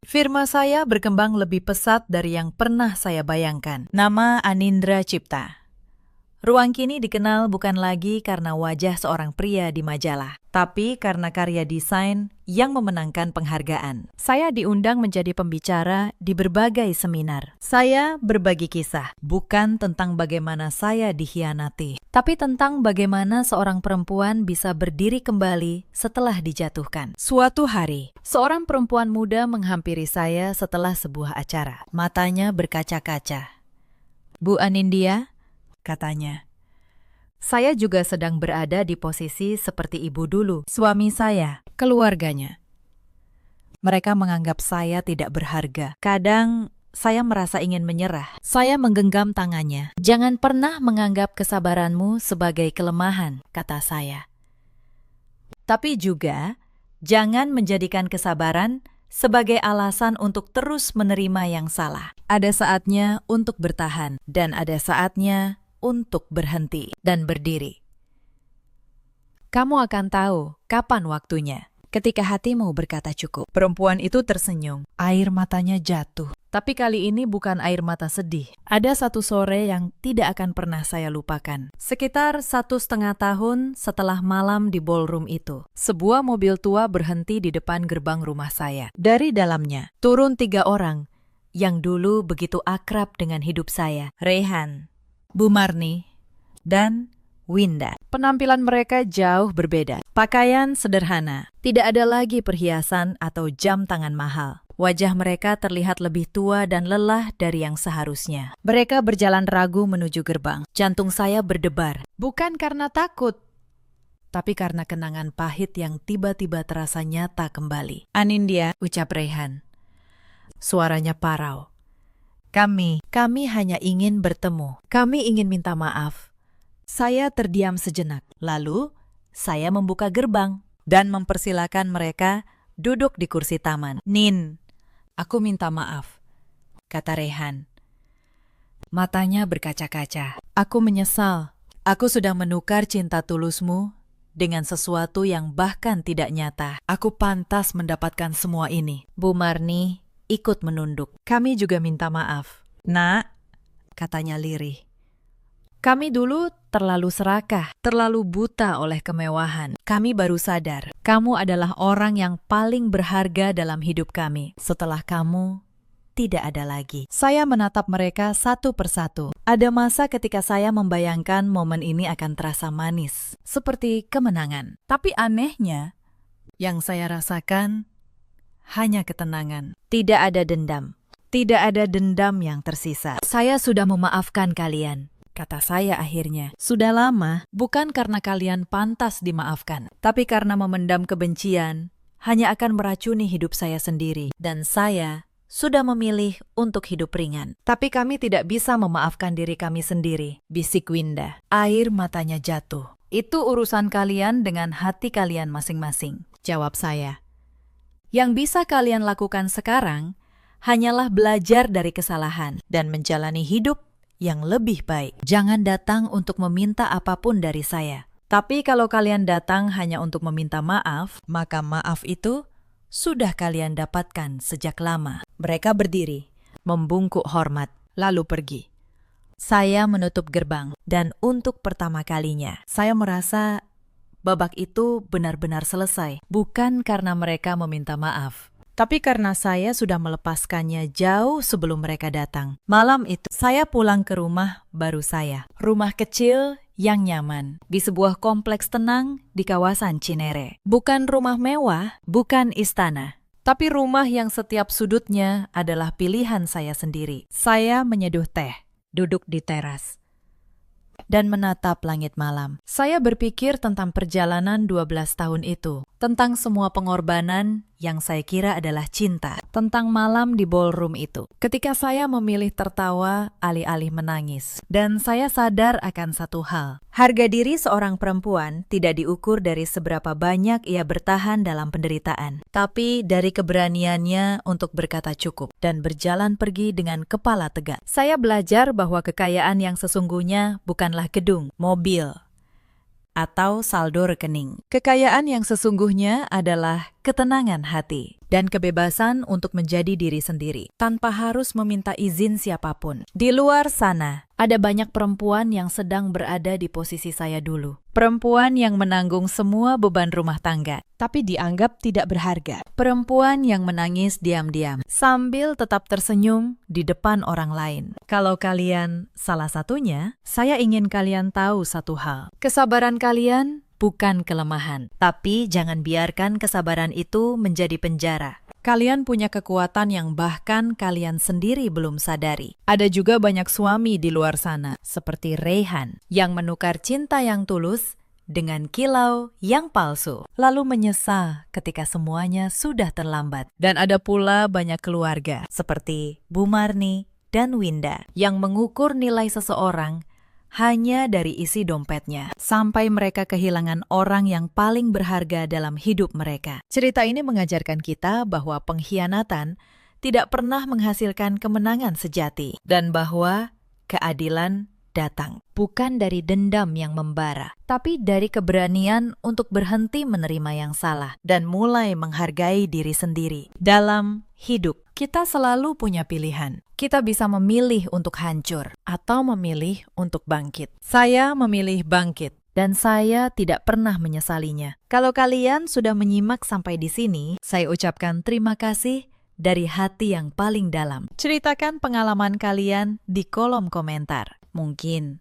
Firma saya berkembang lebih pesat dari yang pernah saya bayangkan. Nama Anindra Cipta. Ruang kini dikenal bukan lagi karena wajah seorang pria di majalah, tapi karena karya desain yang memenangkan penghargaan. Saya diundang menjadi pembicara di berbagai seminar. Saya berbagi kisah, bukan tentang bagaimana saya dikhianati, tapi tentang bagaimana seorang perempuan bisa berdiri kembali setelah dijatuhkan. Suatu hari, seorang perempuan muda menghampiri saya setelah sebuah acara. Matanya berkaca-kaca. Bu Anindya, katanya, saya juga sedang berada di posisi seperti ibu dulu, suami saya, keluarganya. Mereka menganggap saya tidak berharga. Kadang saya merasa ingin menyerah. Saya menggenggam tangannya. Jangan pernah menganggap kesabaranmu sebagai kelemahan, kata saya. Tapi juga, jangan menjadikan kesabaran sebagai alasan untuk terus menerima yang salah. Ada saatnya untuk bertahan, dan ada saatnya untuk berhenti dan berdiri. Kamu akan tahu kapan waktunya, ketika hatimu berkata cukup. Perempuan itu tersenyum, air matanya jatuh. Tapi kali ini bukan air mata sedih. Ada satu sore yang tidak akan pernah saya lupakan. Sekitar 1,5 tahun setelah malam di ballroom itu, sebuah mobil tua berhenti di depan gerbang rumah saya. Dari dalamnya, turun 3 orang yang dulu begitu akrab dengan hidup saya. Rayhan, Bu Marni, dan Winda. Penampilan mereka jauh berbeda. Pakaian sederhana, tidak ada lagi perhiasan atau jam tangan mahal. Wajah mereka terlihat lebih tua dan lelah dari yang seharusnya. Mereka berjalan ragu menuju gerbang. Jantung saya berdebar, bukan karena takut, tapi karena kenangan pahit yang tiba-tiba terasa nyata kembali. Anindya, ucap Rayhan. Suaranya parau. Kami hanya ingin bertemu. Kami ingin minta maaf. Saya terdiam sejenak. Lalu, saya membuka gerbang dan mempersilakan mereka duduk di kursi taman. Nin, aku minta maaf, kata Rayhan. Matanya berkaca-kaca. Aku menyesal. Aku sudah menukar cinta tulusmu dengan sesuatu yang bahkan tidak nyata. Aku pantas mendapatkan semua ini. Bu Marni ikut menunduk. Kami juga minta maaf. Nak, katanya lirih. Kami dulu terlalu serakah, terlalu buta oleh kemewahan. Kami baru sadar, kamu adalah orang yang paling berharga dalam hidup kami. Setelah kamu, tidak ada lagi. Saya menatap mereka satu persatu. Ada masa ketika saya membayangkan momen ini akan terasa manis, seperti kemenangan. Tapi anehnya, yang saya rasakan hanya ketenangan. Tidak ada dendam. Tidak ada dendam yang tersisa. Saya sudah memaafkan kalian, kata saya akhirnya. Sudah lama, bukan karena kalian pantas dimaafkan, tapi karena memendam kebencian hanya akan meracuni hidup saya sendiri. Dan saya sudah memilih untuk hidup ringan. Tapi kami tidak bisa memaafkan diri kami sendiri, bisik Winda. Air matanya jatuh. Itu urusan kalian dengan hati kalian masing-masing, jawab saya. Yang bisa kalian lakukan sekarang hanyalah belajar dari kesalahan dan menjalani hidup yang lebih baik. Jangan datang untuk meminta apapun dari saya. Tapi kalau kalian datang hanya untuk meminta maaf, maka maaf itu sudah kalian dapatkan sejak lama. Mereka berdiri, membungkuk hormat, lalu pergi. Saya menutup gerbang, dan untuk pertama kalinya, saya merasa babak itu benar-benar selesai. Bukan karena mereka meminta maaf, tapi karena saya sudah melepaskannya jauh sebelum mereka datang. Malam itu, saya pulang ke rumah baru saya. Rumah kecil yang nyaman, di sebuah kompleks tenang di kawasan Cinere. Bukan rumah mewah, bukan istana, tapi rumah yang setiap sudutnya adalah pilihan saya sendiri. Saya menyeduh teh, duduk di teras, dan menatap langit malam. Saya berpikir tentang perjalanan 12 tahun itu, tentang semua pengorbanan yang saya kira adalah cinta, tentang malam di ballroom itu, ketika saya memilih tertawa alih-alih menangis. Dan saya sadar akan satu hal, harga diri seorang perempuan tidak diukur dari seberapa banyak ia bertahan dalam penderitaan, tapi dari keberaniannya untuk berkata cukup dan berjalan pergi dengan kepala tegak. Saya belajar bahwa kekayaan yang sesungguhnya bukanlah gedung, mobil, atau saldo rekening. Kekayaan yang sesungguhnya adalah ketenangan hati dan kebebasan untuk menjadi diri sendiri, tanpa harus meminta izin siapapun. Di luar sana, ada banyak perempuan yang sedang berada di posisi saya dulu. Perempuan yang menanggung semua beban rumah tangga, tapi dianggap tidak berharga. Perempuan yang menangis diam-diam, sambil tetap tersenyum di depan orang lain. Kalau kalian salah satunya, saya ingin kalian tahu satu hal. Kesabaran kalian bukan kelemahan, tapi jangan biarkan kesabaran itu menjadi penjara. Kalian punya kekuatan yang bahkan kalian sendiri belum sadari. Ada juga banyak suami di luar sana, seperti Reyhan, yang menukar cinta yang tulus dengan kilau yang palsu, lalu menyesal ketika semuanya sudah terlambat. Dan ada pula banyak keluarga, seperti Bu Marni dan Winda, yang mengukur nilai seseorang hanya dari isi dompetnya, sampai mereka kehilangan orang yang paling berharga dalam hidup mereka. Cerita ini mengajarkan kita bahwa pengkhianatan tidak pernah menghasilkan kemenangan sejati, dan bahwa keadilan datang bukan dari dendam yang membara, tapi dari keberanian untuk berhenti menerima yang salah dan mulai menghargai diri sendiri. Dalam hidup, kita selalu punya pilihan. Kita bisa memilih untuk hancur atau memilih untuk bangkit. Saya memilih bangkit, dan saya tidak pernah menyesalinya. Kalau kalian sudah menyimak sampai di sini, saya ucapkan terima kasih dari hati yang paling dalam. Ceritakan pengalaman kalian di kolom komentar. Mungkin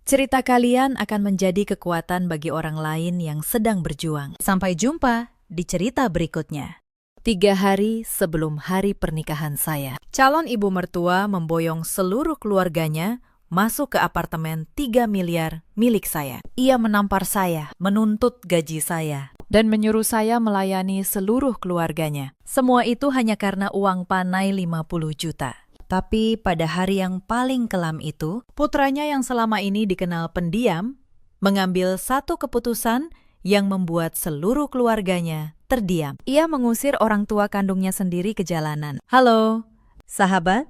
cerita kalian akan menjadi kekuatan bagi orang lain yang sedang berjuang. Sampai jumpa di cerita berikutnya. 3 hari sebelum hari pernikahan saya, calon ibu mertua memboyong seluruh keluarganya masuk ke apartemen 3 miliar milik saya. Ia menampar saya, menuntut gaji saya, dan menyuruh saya melayani seluruh keluarganya. Semua itu hanya karena uang panai 50 juta. Tapi pada hari yang paling kelam itu, putranya yang selama ini dikenal pendiam, mengambil satu keputusan yang membuat seluruh keluarganya terdiam. Ia mengusir orang tua kandungnya sendiri ke jalanan. Halo, sahabat.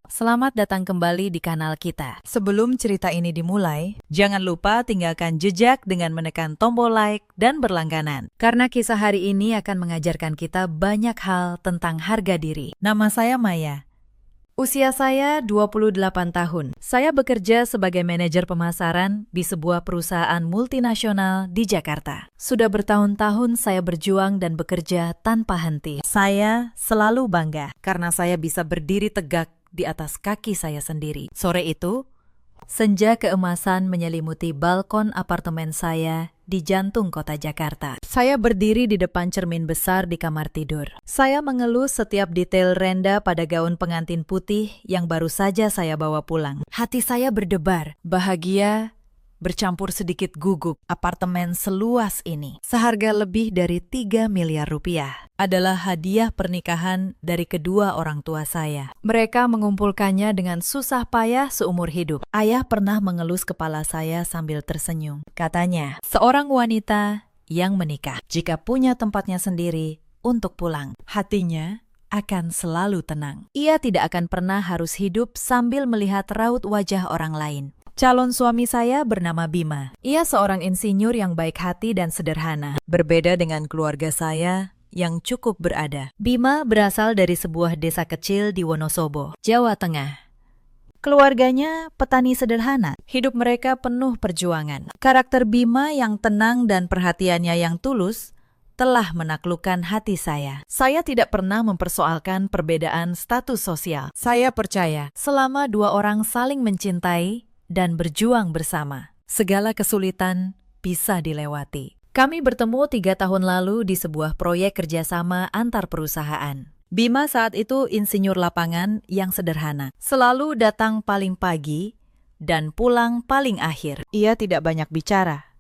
Selamat datang kembali di kanal kita. Sebelum cerita ini dimulai, jangan lupa tinggalkan jejak dengan menekan tombol like dan berlangganan. Karena kisah hari ini akan mengajarkan kita banyak hal tentang harga diri. Nama saya Maya. Usia saya 28 tahun. Saya bekerja sebagai manajer pemasaran di sebuah perusahaan multinasional di Jakarta. Sudah bertahun-tahun saya berjuang dan bekerja tanpa henti. Saya selalu bangga karena saya bisa berdiri tegak di atas kaki saya sendiri. Sore itu, senja keemasan menyelimuti balkon apartemen saya di jantung kota Jakarta. Saya berdiri di depan cermin besar di kamar tidur. Saya mengelus setiap detail renda pada gaun pengantin putih yang baru saja saya bawa pulang. Hati saya berdebar, bahagia bercampur sedikit gugup. Apartemen seluas ini, seharga lebih dari 3 miliar rupiah, adalah hadiah pernikahan dari kedua orang tua saya. Mereka mengumpulkannya dengan susah payah seumur hidup. Ayah pernah mengelus kepala saya sambil tersenyum. Katanya, seorang wanita yang menikah, jika punya tempatnya sendiri untuk pulang, hatinya akan selalu tenang. Ia tidak akan pernah harus hidup sambil melihat raut wajah orang lain. Calon suami saya bernama Bima. Ia seorang insinyur yang baik hati dan sederhana. Berbeda dengan keluarga saya yang cukup berada. Bima berasal dari sebuah desa kecil di Wonosobo, Jawa Tengah. Keluarganya petani sederhana. Hidup mereka penuh perjuangan. Karakter Bima yang tenang dan perhatiannya yang tulus telah menaklukkan hati saya. Saya tidak pernah mempersoalkan perbedaan status sosial. Saya percaya selama dua orang saling mencintai dan berjuang bersama, segala kesulitan bisa dilewati. Kami bertemu 3 tahun lalu di sebuah proyek kerjasama antar perusahaan. Bima saat itu insinyur lapangan yang sederhana. Selalu datang paling pagi dan pulang paling akhir. Ia tidak banyak bicara,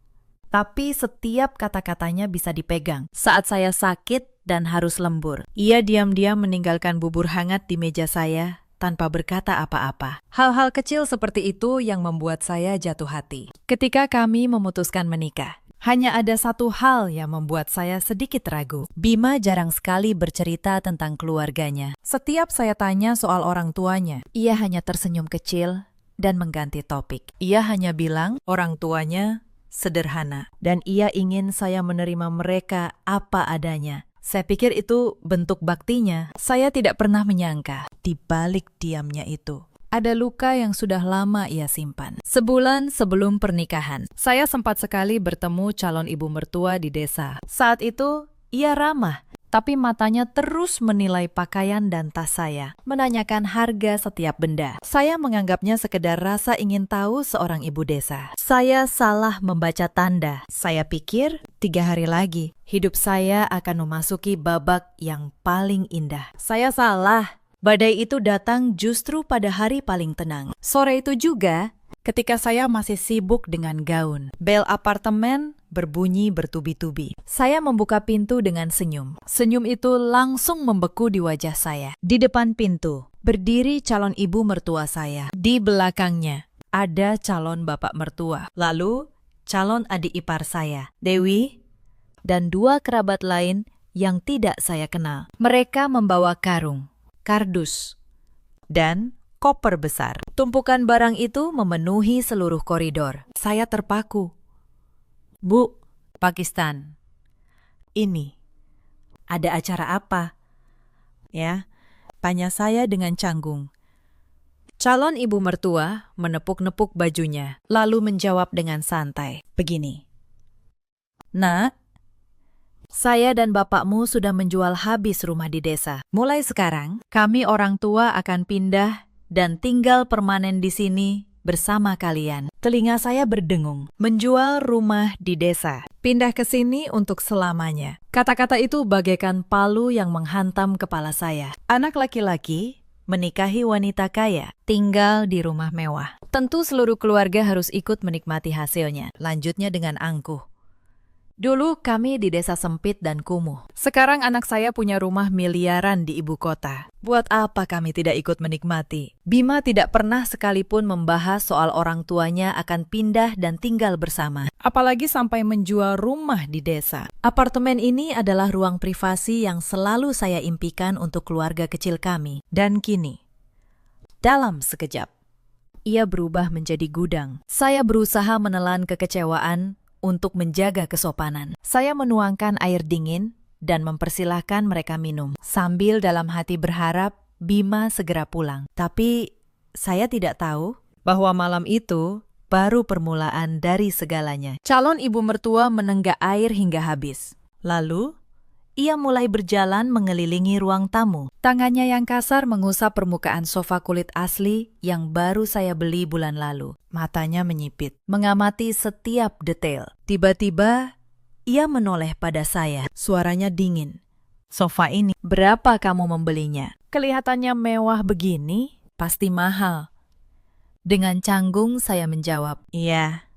tapi setiap kata-katanya bisa dipegang. Saat saya sakit dan harus lembur, ia diam-diam meninggalkan bubur hangat di meja saya tanpa berkata apa-apa. Hal-hal kecil seperti itu yang membuat saya jatuh hati. Ketika kami memutuskan menikah, hanya ada satu hal yang membuat saya sedikit ragu. Bima jarang sekali bercerita tentang keluarganya. Setiap saya tanya soal orang tuanya, ia hanya tersenyum kecil dan mengganti topik. Ia hanya bilang orang tuanya sederhana dan ia ingin saya menerima mereka apa adanya. Saya pikir itu bentuk baktinya. Saya tidak pernah menyangka, di balik diamnya itu, ada luka yang sudah lama ia simpan. Sebulan sebelum pernikahan, saya sempat sekali bertemu calon ibu mertua di desa. Saat itu, ia ramah, tapi matanya terus menilai pakaian dan tas saya, menanyakan harga setiap benda. Saya menganggapnya sekedar rasa ingin tahu seorang ibu desa. Saya salah membaca tanda. Saya pikir 3 hari lagi, hidup saya akan memasuki babak yang paling indah. Saya salah. Badai itu datang justru pada hari paling tenang. Sore itu juga, ketika saya masih sibuk dengan gaun, bel apartemen berbunyi bertubi-tubi. Saya membuka pintu dengan senyum. Senyum itu langsung membeku di wajah saya. Di depan pintu, berdiri calon ibu mertua saya. Di belakangnya, ada calon bapak mertua. Lalu, calon adik ipar saya, Dewi, dan 2 kerabat lain yang tidak saya kenal. Mereka membawa karung, kardus, dan koper besar. Tumpukan barang itu memenuhi seluruh koridor. Saya terpaku. Bu, Pakistan, ini ada acara apa? Ya, tanya saya dengan canggung. Calon ibu mertua menepuk-nepuk bajunya, lalu menjawab dengan santai. Begini, Nak, saya dan bapakmu sudah menjual habis rumah di desa. Mulai sekarang, kami orang tua akan pindah dan tinggal permanen di sini bersama kalian. Telinga saya berdengung. Menjual rumah di desa. Pindah ke sini untuk selamanya. Kata-kata itu bagaikan palu yang menghantam kepala saya. Anak laki-laki menikahi wanita kaya, tinggal di rumah mewah. Tentu seluruh keluarga harus ikut menikmati hasilnya. Lanjutnya dengan angkuh. Dulu kami di desa sempit dan kumuh. Sekarang anak saya punya rumah miliaran di ibu kota. Buat apa kami tidak ikut menikmati? Bima tidak pernah sekalipun membahas soal orang tuanya akan pindah dan tinggal bersama. Apalagi sampai menjual rumah di desa. Apartemen ini adalah ruang privasi yang selalu saya impikan untuk keluarga kecil kami. Dan kini, dalam sekejap, ia berubah menjadi gudang. Saya berusaha menelan kekecewaan untuk menjaga kesopanan. Saya menuangkan air dingin dan mempersilahkan mereka minum, sambil dalam hati berharap Bima segera pulang. Tapi saya tidak tahu bahwa malam itu baru permulaan dari segalanya. Calon ibu mertua menenggak air hingga habis. Lalu, ia mulai berjalan mengelilingi ruang tamu. Tangannya yang kasar mengusap permukaan sofa kulit asli yang baru saya beli bulan lalu. Matanya menyipit, mengamati setiap detail. Tiba-tiba, ia menoleh pada saya. Suaranya dingin. Sofa ini, berapa kamu membelinya? Kelihatannya mewah begini, pasti mahal. Dengan canggung saya menjawab, iya.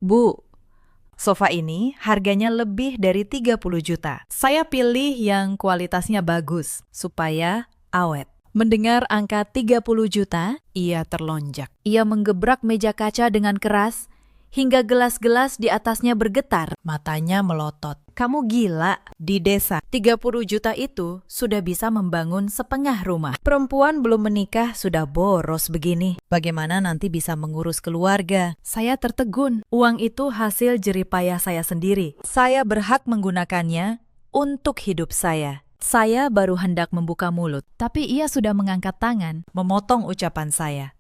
Bu, sofa ini harganya lebih dari 30 juta. Saya pilih yang kualitasnya bagus, supaya awet. Mendengar angka 30 juta, ia terlonjak. Ia menggebrak meja kaca dengan keras, hingga gelas-gelas di atasnya bergetar. Matanya melotot. Kamu gila, di desa 30 juta itu sudah bisa membangun setengah rumah. Perempuan belum menikah sudah boros begini. Bagaimana nanti bisa mengurus keluarga? Saya tertegun. Uang itu hasil jeripayah saya sendiri. Saya berhak menggunakannya untuk hidup saya. Saya baru hendak membuka mulut, tapi ia sudah mengangkat tangan, memotong ucapan saya.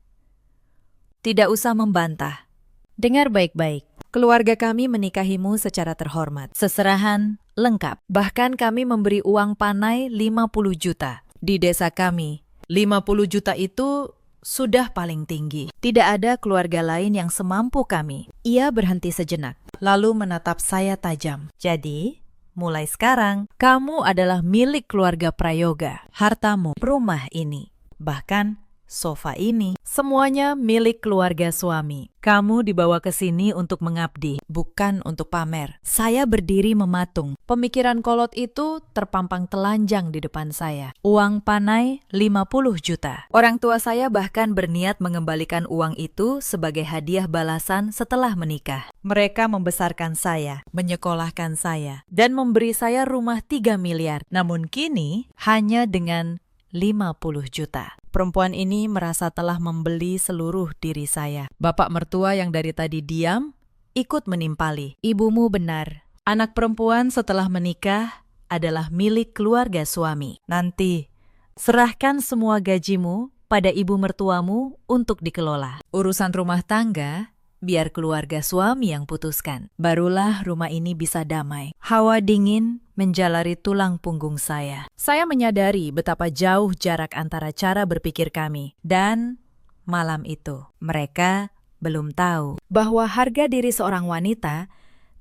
Tidak usah membantah. Dengar baik-baik. Keluarga kami menikahimu secara terhormat. Seserahan lengkap. Bahkan kami memberi uang panai 50 juta. Di desa kami, 50 juta itu sudah paling tinggi. Tidak ada keluarga lain yang semampu kami. Ia berhenti sejenak, lalu menatap saya tajam. Jadi, mulai sekarang, kamu adalah milik keluarga Prayoga. Hartamu, rumah ini, bahkan sofa ini, semuanya milik keluarga suami. Kamu dibawa ke sini untuk mengabdi, bukan untuk pamer. Saya berdiri mematung. Pemikiran kolot itu terpampang telanjang di depan saya. Uang panai 50 juta. Orang tua saya bahkan berniat mengembalikan uang itu sebagai hadiah balasan setelah menikah. Mereka membesarkan saya, menyekolahkan saya, dan memberi saya rumah 3 miliar. Namun kini, hanya dengan 50 juta. Perempuan ini merasa telah membeli seluruh diri saya. Bapak mertua yang dari tadi diam, ikut menimpali. Ibumu benar. Anak perempuan setelah menikah adalah milik keluarga suami. Nanti, serahkan semua gajimu pada ibu mertuamu untuk dikelola. Urusan rumah tangga, biar keluarga suami yang putuskan. Barulah rumah ini bisa damai. Hawa dingin menjalari tulang punggung saya. Saya menyadari betapa jauh jarak antara cara berpikir kami. Dan malam itu, mereka belum tahu bahwa harga diri seorang wanita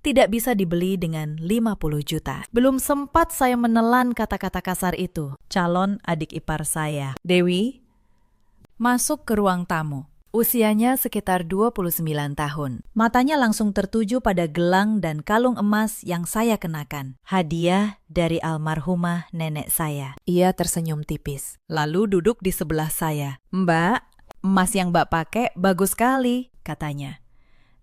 tidak bisa dibeli dengan 50 juta. Belum sempat saya menelan kata-kata kasar itu. Calon adik ipar saya, Dewi, masuk ke ruang tamu. Usianya sekitar 29 tahun. Matanya langsung tertuju pada gelang dan kalung emas yang saya kenakan. Hadiah dari almarhumah nenek saya. Ia tersenyum tipis, lalu duduk di sebelah saya. Mbak, emas yang Mbak pakai bagus sekali, katanya.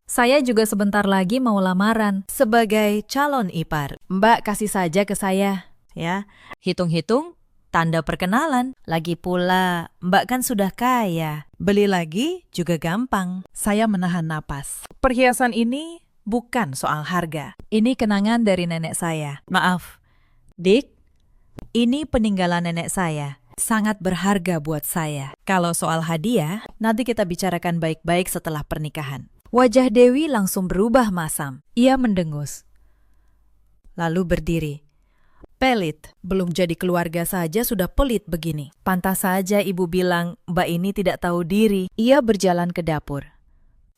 Saya juga sebentar lagi mau lamaran sebagai calon ipar. Mbak kasih saja ke saya, ya. Hitung-hitung, tanda perkenalan. Lagi pula, Mbak kan sudah kaya. Beli lagi juga gampang. Saya menahan napas. Perhiasan ini bukan soal harga. Ini kenangan dari nenek saya. Maaf, Dik, ini peninggalan nenek saya. Sangat berharga buat saya. Kalau soal hadiah, nanti kita bicarakan baik-baik setelah pernikahan. Wajah Dewi langsung berubah masam. Ia mendengus, lalu berdiri. Pelit, belum jadi keluarga saja sudah pelit begini. Pantas saja ibu bilang Mbak ini tidak tahu diri. Ia berjalan ke dapur,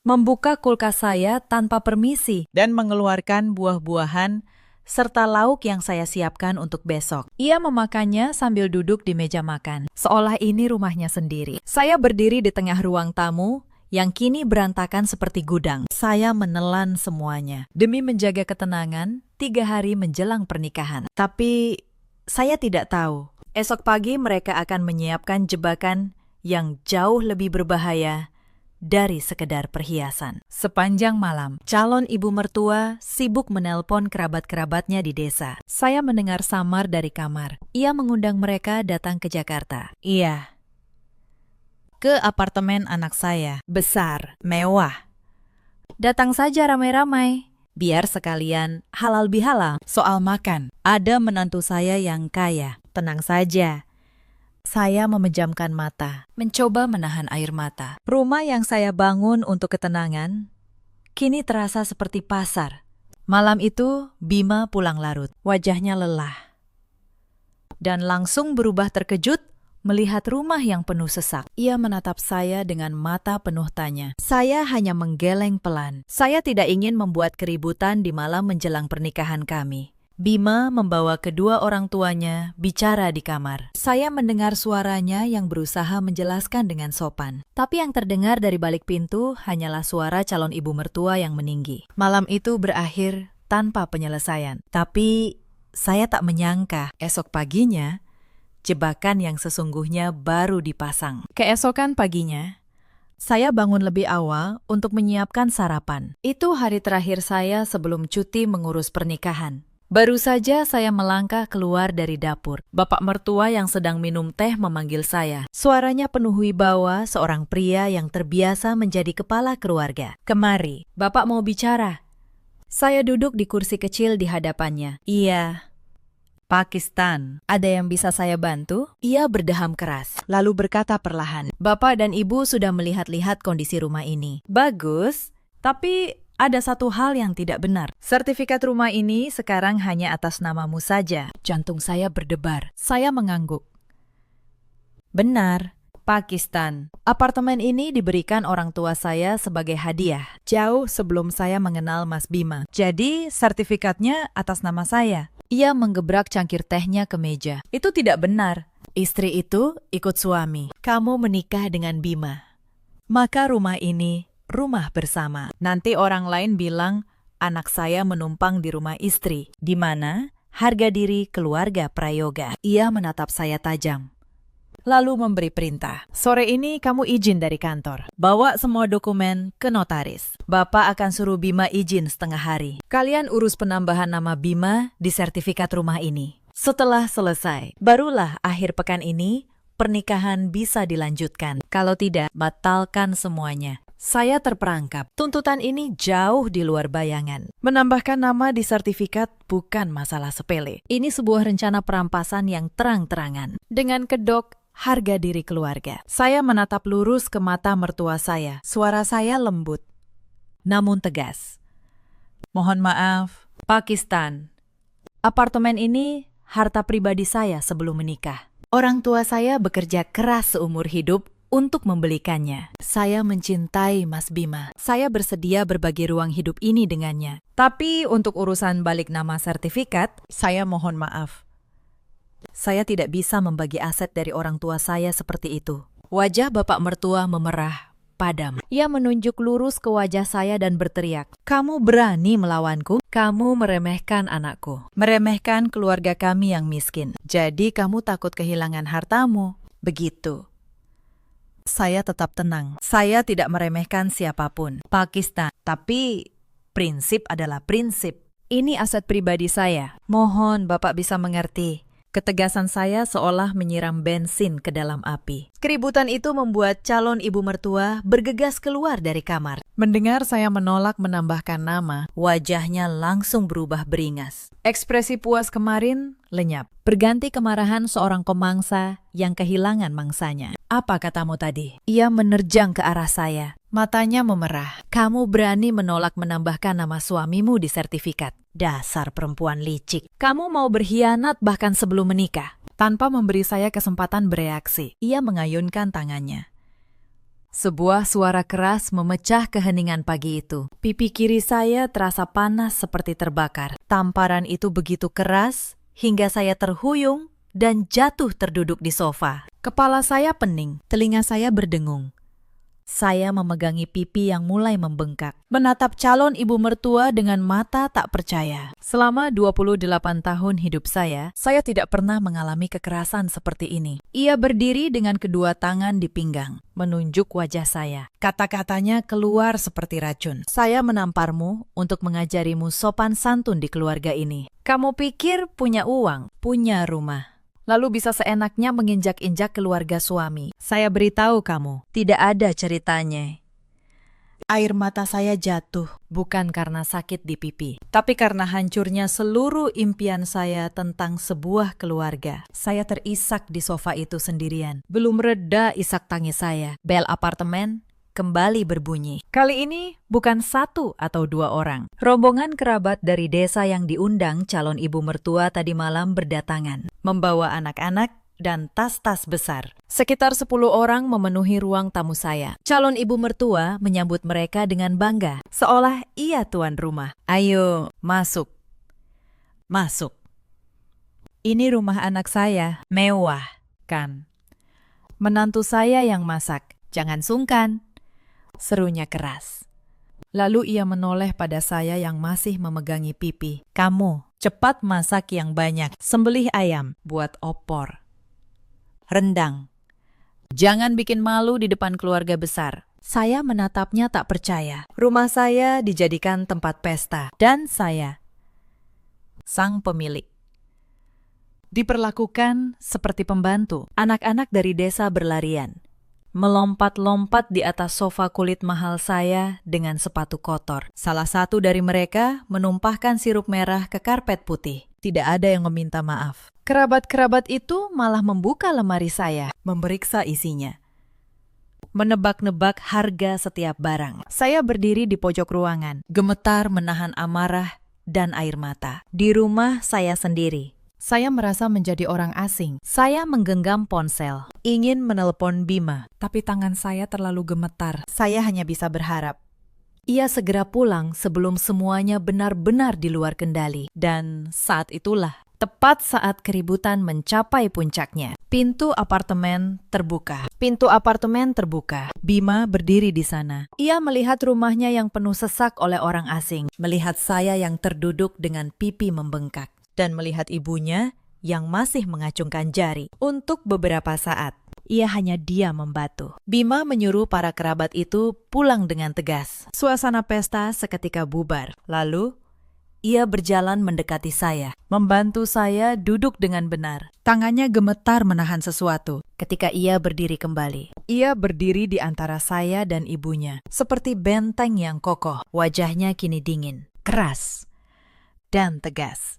membuka kulkas saya tanpa permisi, dan mengeluarkan buah-buahan serta lauk yang saya siapkan untuk besok. Ia memakannya sambil duduk di meja makan, seolah ini rumahnya sendiri. Saya berdiri di tengah ruang tamu yang kini berantakan seperti gudang. Saya menelan semuanya demi menjaga ketenangan 3 hari menjelang pernikahan. Tapi saya tidak tahu, esok pagi mereka akan menyiapkan jebakan yang jauh lebih berbahaya dari sekedar perhiasan. Sepanjang malam, calon ibu mertua sibuk menelpon kerabat-kerabatnya di desa. Saya mendengar samar dari kamar. Ia mengundang mereka datang ke Jakarta. Iya, ke apartemen anak saya. Besar, mewah. Datang saja ramai-ramai, biar sekalian halal bihalal. Soal makan, ada menantu saya yang kaya. Tenang saja, Saya memejamkan mata, mencoba menahan air mata. Rumah yang saya bangun untuk ketenangan kini terasa seperti pasar. Malam itu, Bima pulang larut. Wajahnya lelah. Dan langsung berubah terkejut melihat rumah yang penuh sesak. Ia menatap saya dengan mata penuh tanya. Saya hanya menggeleng pelan. Saya tidak ingin membuat keributan di malam menjelang pernikahan kami. Bima membawa kedua orang tuanya bicara di kamar. Saya mendengar suaranya yang berusaha menjelaskan dengan sopan. Tapi yang terdengar dari balik pintu hanyalah suara calon ibu mertua yang meninggi. Malam itu berakhir tanpa penyelesaian. Tapi saya tak menyangka esok paginya jebakan yang sesungguhnya baru dipasang. Keesokan paginya, saya bangun lebih awal untuk menyiapkan sarapan. Itu hari terakhir saya sebelum cuti mengurus pernikahan. Baru saja saya melangkah keluar dari dapur. Bapak mertua yang sedang minum teh memanggil saya. Suaranya penuh wibawa seorang pria yang terbiasa menjadi kepala keluarga. Kemari, Bapak mau bicara. Saya duduk di kursi kecil di hadapannya. Iya. Pakistan. Ada yang bisa saya bantu? Ia berdeham keras, lalu berkata perlahan. Bapak dan Ibu sudah melihat-lihat kondisi rumah ini. Bagus, tapi ada satu hal yang tidak benar. Sertifikat rumah ini sekarang hanya atas namamu saja. Jantung saya berdebar. Saya mengangguk. Benar, Pakistan. Apartemen ini diberikan orang tua saya sebagai hadiah, jauh sebelum saya mengenal Mas Bima. Jadi, sertifikatnya atas nama saya. Ia menggebrak cangkir tehnya ke meja. Itu tidak benar. Istri itu ikut suami. Kamu menikah dengan Bima. Maka rumah ini rumah bersama. Nanti orang lain bilang anak saya menumpang di rumah istri, di mana harga diri keluarga prayoga. Ia menatap saya tajam, lalu memberi perintah. Sore ini kamu izin dari kantor. Bawa semua dokumen ke notaris. Bapak akan suruh Bima izin setengah hari. Kalian urus penambahan nama Bima di sertifikat rumah ini. Setelah selesai, barulah akhir pekan ini pernikahan bisa dilanjutkan. Kalau tidak, batalkan semuanya. Saya terperangkap. Tuntutan ini jauh di luar bayangan. Menambahkan nama di sertifikat bukan masalah sepele. Ini sebuah rencana perampasan yang terang-terangan. Dengan kedok harga diri keluarga. Saya menatap lurus ke mata mertua saya. Suara saya lembut, namun tegas. Mohon maaf, Pakistan. Apartemen ini harta pribadi saya sebelum menikah. Orang tua saya bekerja keras seumur hidup untuk membelikannya. Saya mencintai Mas Bima. Saya bersedia berbagi ruang hidup ini dengannya. Tapi untuk urusan balik nama sertifikat, saya mohon maaf. Saya tidak bisa membagi aset dari orang tua saya seperti itu. Wajah bapak mertua memerah, padam. Ia menunjuk lurus ke wajah saya dan berteriak, "Kamu berani melawanku? Kamu meremehkan anakku, meremehkan keluarga kami yang miskin. Jadi kamu takut kehilangan hartamu, begitu?" Saya tetap tenang. Saya tidak meremehkan siapapun. Pakistan. Tapi prinsip adalah prinsip. Ini aset pribadi saya. Mohon Bapak bisa mengerti. Ketegasan saya seolah menyiram bensin ke dalam api. Keributan itu membuat calon ibu mertua bergegas keluar dari kamar. Mendengar saya menolak menambahkan nama, wajahnya langsung berubah beringas. Ekspresi puas kemarin lenyap, berganti kemarahan seorang pemangsa yang kehilangan mangsanya. Apa katamu tadi? Ia menerjang ke arah saya. Matanya memerah. Kamu berani menolak menambahkan nama suamimu di sertifikat. Dasar perempuan licik. Kamu mau berkhianat bahkan sebelum menikah. Tanpa memberi saya kesempatan bereaksi, ia mengayunkan tangannya. Sebuah suara keras memecah keheningan pagi itu. Pipi kiri saya terasa panas seperti terbakar. Tamparan itu begitu keras hingga saya terhuyung dan jatuh terduduk di sofa. Kepala saya pening, telinga saya berdengung. Saya memegangi pipi yang mulai membengkak, menatap calon ibu mertua dengan mata tak percaya. Selama 28 tahun hidup saya tidak pernah mengalami kekerasan seperti ini. Ia berdiri dengan kedua tangan di pinggang, menunjuk wajah saya. Kata-katanya keluar seperti racun. Saya menamparmu untuk mengajarimu sopan santun di keluarga ini. Kamu pikir punya uang, punya rumah, lalu bisa seenaknya menginjak-injak keluarga suami. Saya beritahu kamu, tidak ada ceritanya. Air mata saya jatuh, bukan karena sakit di pipi, tapi karena hancurnya seluruh impian saya tentang sebuah keluarga. Saya terisak di sofa itu sendirian. Belum reda isak tangis saya. Bel apartemen kembali berbunyi. Kali ini bukan satu atau dua orang. Rombongan kerabat dari desa yang diundang calon ibu mertua tadi malam berdatangan, membawa anak-anak dan tas-tas besar. Sekitar 10 orang memenuhi ruang tamu saya. Calon ibu mertua menyambut mereka dengan bangga, seolah ia tuan rumah. Ayo, masuk. Masuk. Ini rumah anak saya. Mewah, kan? Menantu saya yang masak. Jangan sungkan. Serunya keras. Lalu ia menoleh pada saya yang masih memegangi pipi. Kamu, cepat masak yang banyak. Sembelih ayam, buat opor. Rendang. Jangan bikin malu di depan keluarga besar. Saya menatapnya tak percaya. Rumah saya dijadikan tempat pesta. Dan saya, sang pemilik, diperlakukan seperti pembantu. Anak-anak dari desa berlarian, melompat-lompat di atas sofa kulit mahal saya dengan sepatu kotor. Salah satu dari mereka menumpahkan sirup merah ke karpet putih. Tidak ada yang meminta maaf. Kerabat-kerabat itu malah membuka lemari saya, memeriksa isinya, menebak-nebak harga setiap barang. Saya berdiri di pojok ruangan, gemetar menahan amarah dan air mata. Di rumah saya sendiri, saya merasa menjadi orang asing. Saya menggenggam ponsel, ingin menelpon Bima, tapi tangan saya terlalu gemetar. Saya hanya bisa berharap ia segera pulang sebelum semuanya benar-benar di luar kendali. Dan saat itulah, tepat saat keributan mencapai puncaknya, pintu apartemen terbuka. Pintu apartemen terbuka. Bima berdiri di sana. Ia melihat rumahnya yang penuh sesak oleh orang asing, melihat saya yang terduduk dengan pipi membengkak, dan melihat ibunya yang masih mengacungkan jari. Untuk beberapa saat, ia hanya diam membatu. Bima menyuruh para kerabat itu pulang dengan tegas. Suasana pesta seketika bubar. Lalu, ia berjalan mendekati saya, membantu saya duduk dengan benar. Tangannya gemetar menahan sesuatu. Ketika ia berdiri kembali, ia berdiri di antara saya dan ibunya, seperti benteng yang kokoh. Wajahnya kini dingin, keras, dan tegas.